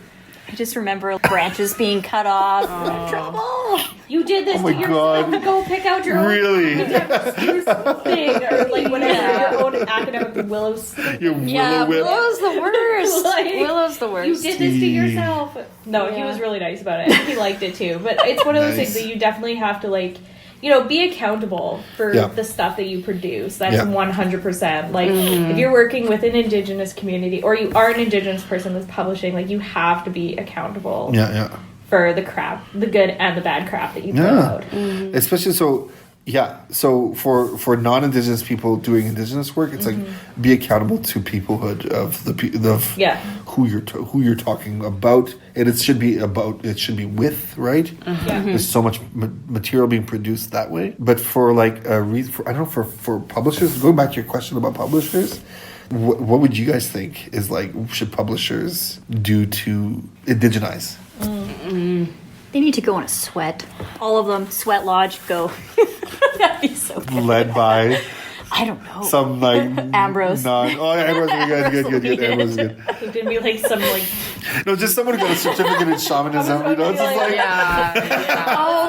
Speaker 2: I just remember branches being cut off. Trouble.
Speaker 5: You did this to yourself. Go pick out your own spruce thing or like whatever your own academic willow stick.
Speaker 4: Your willow whip.
Speaker 2: Willow's the worst. Willow's the worst.
Speaker 5: You did this to yourself. No, he was really nice about it. He liked it too. But it's one of those things that you definitely have to be accountable for the stuff that you produce. That's 100%. Like, if you're working with an Indigenous community or you are an Indigenous person that's publishing, like, you have to be accountable for the crap, the good and the bad crap that you put out.
Speaker 4: Especially so for non-Indigenous people doing Indigenous work, it's like be accountable to peoplehood of who you're talking about, and it should be with, right? There's so much material being produced that way. But for for publishers, going back to your question about publishers, what would you guys think is should publishers do to indigenize?
Speaker 2: They need to go on a sweat. All of them. Sweat Lodge, go. That'd be so good.
Speaker 4: Led by...
Speaker 2: I don't know.
Speaker 4: Some
Speaker 2: Ambrose.
Speaker 4: Ambrose is good. Ambrose is good.
Speaker 5: It's gonna be some
Speaker 4: No, just someone who got a certificate in shamanism.
Speaker 5: Oh,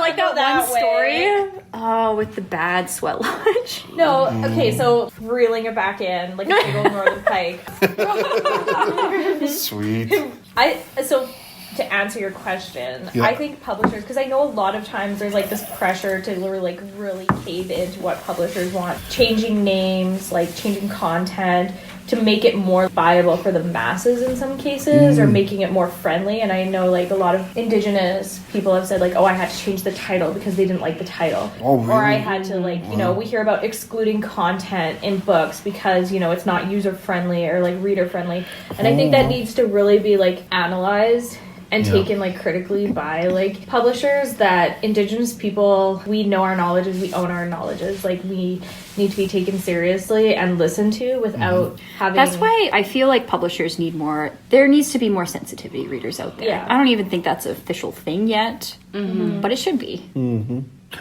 Speaker 5: like
Speaker 2: that one story. Oh, with the bad Sweat Lodge.
Speaker 5: No, okay, so reeling it back in like a big old Northern Pike.
Speaker 4: Sweet.
Speaker 5: To answer your question, I think publishers, because I know a lot of times there's this pressure to really cave into what publishers want, changing names, changing content to make it more viable for the masses in some cases, or making it more friendly. And I know a lot of Indigenous people have said I had to change the title because they didn't like the title.
Speaker 4: Oh, really?
Speaker 5: Or I had to we hear about excluding content in books because it's not user friendly or reader friendly. And I think that needs to really be analyzed and taken critically by publishers, that Indigenous people, we know our knowledges, we own our knowledges, we need to be taken seriously and listened to without having...
Speaker 2: That's why I feel like publishers need more... There needs to be more sensitivity readers out there. I don't even think that's an official thing yet, but it should be.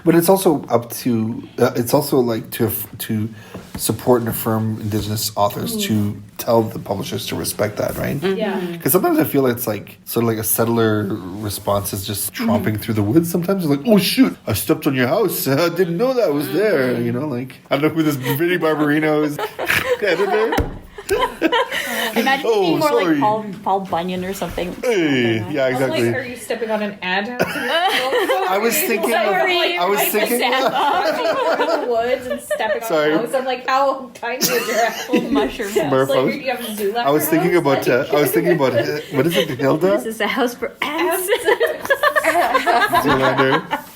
Speaker 4: But it's also up to it's also to support and affirm Indigenous authors to tell the publishers to respect that, right?
Speaker 5: Yeah.
Speaker 4: Because sometimes I feel it's sort of a settler response is just tromping through the woods. Sometimes it's oh shoot, I stepped on your house. I didn't know that was there. I don't know who this Vinnie Barbarino is. Editor.
Speaker 2: Imagine being more like Paul Bunyan or something.
Speaker 4: Hey, yeah, exactly.
Speaker 5: Are you stepping on an ant?
Speaker 4: I was thinking.
Speaker 5: Walking through the woods and stepping on a house. I'm how tiny is your apple mushroom?
Speaker 4: Murph.
Speaker 5: You have a Zoolander
Speaker 4: I was thinking about. What is it, Hilda?
Speaker 2: This is a house for ants.
Speaker 4: Zoolander.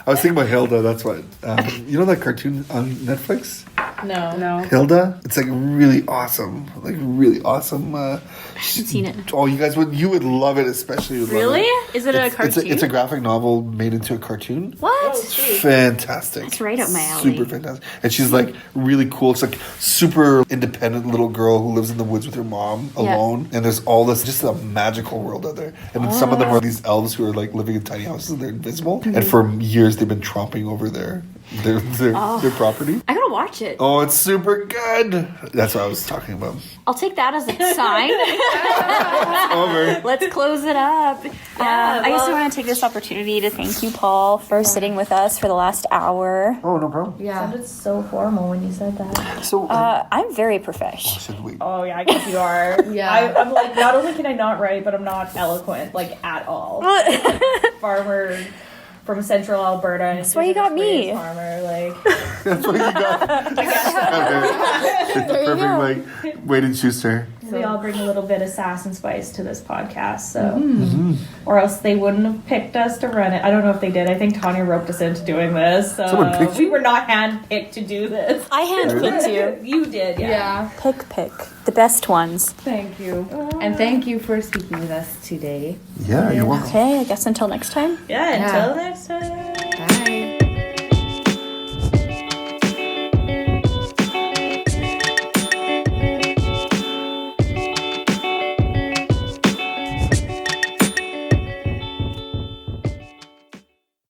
Speaker 4: I was thinking about Hilda. That's what. You know that cartoon on Netflix?
Speaker 5: No.
Speaker 4: Hilda? It's really awesome. Really awesome.
Speaker 2: I haven't seen it.
Speaker 4: Oh, you guys would love it, especially.
Speaker 2: Really? Is it a cartoon?
Speaker 4: It's a graphic novel made into a cartoon.
Speaker 2: What?
Speaker 4: It's fantastic.
Speaker 2: That's right up my alley.
Speaker 4: Super fantastic. And she's really cool. It's super independent little girl who lives in the woods with her mom alone. And there's all this, just a magical world out there. And then some of them are these elves who are living in tiny houses and they're invisible. And for years they've been tromping over their property.
Speaker 2: I gotta watch it.
Speaker 4: Oh, it's super good. That's what I was talking about.
Speaker 2: I'll take that as a sign.
Speaker 4: Over.
Speaker 2: Let's close it up. I just want to take this opportunity to thank you, Paul, for sitting with us for the last hour.
Speaker 4: Oh, no problem.
Speaker 5: Yeah. It sounded so formal when you said that.
Speaker 4: So
Speaker 2: I'm very professional.
Speaker 5: Oh, yeah, I guess you are. I'm not only can I not write, but I'm not eloquent, at all. Farmer from Central Alberta.
Speaker 2: That's why you got me.
Speaker 5: Farmer,
Speaker 4: That's why you got. It's perfect, Wade and Schuster.
Speaker 5: We all bring a little bit of sass and spice to this podcast, so or else they wouldn't have picked us to run it. I don't know if they did. I think Tanya roped us into doing this. So we were not handpicked to do this.
Speaker 2: I handpicked you.
Speaker 5: You did, yeah.
Speaker 2: Pick. The best ones.
Speaker 3: Thank you. And thank you for speaking with us today.
Speaker 4: Yeah, you're welcome.
Speaker 2: Okay, I guess until next time.
Speaker 5: Yeah, until next time.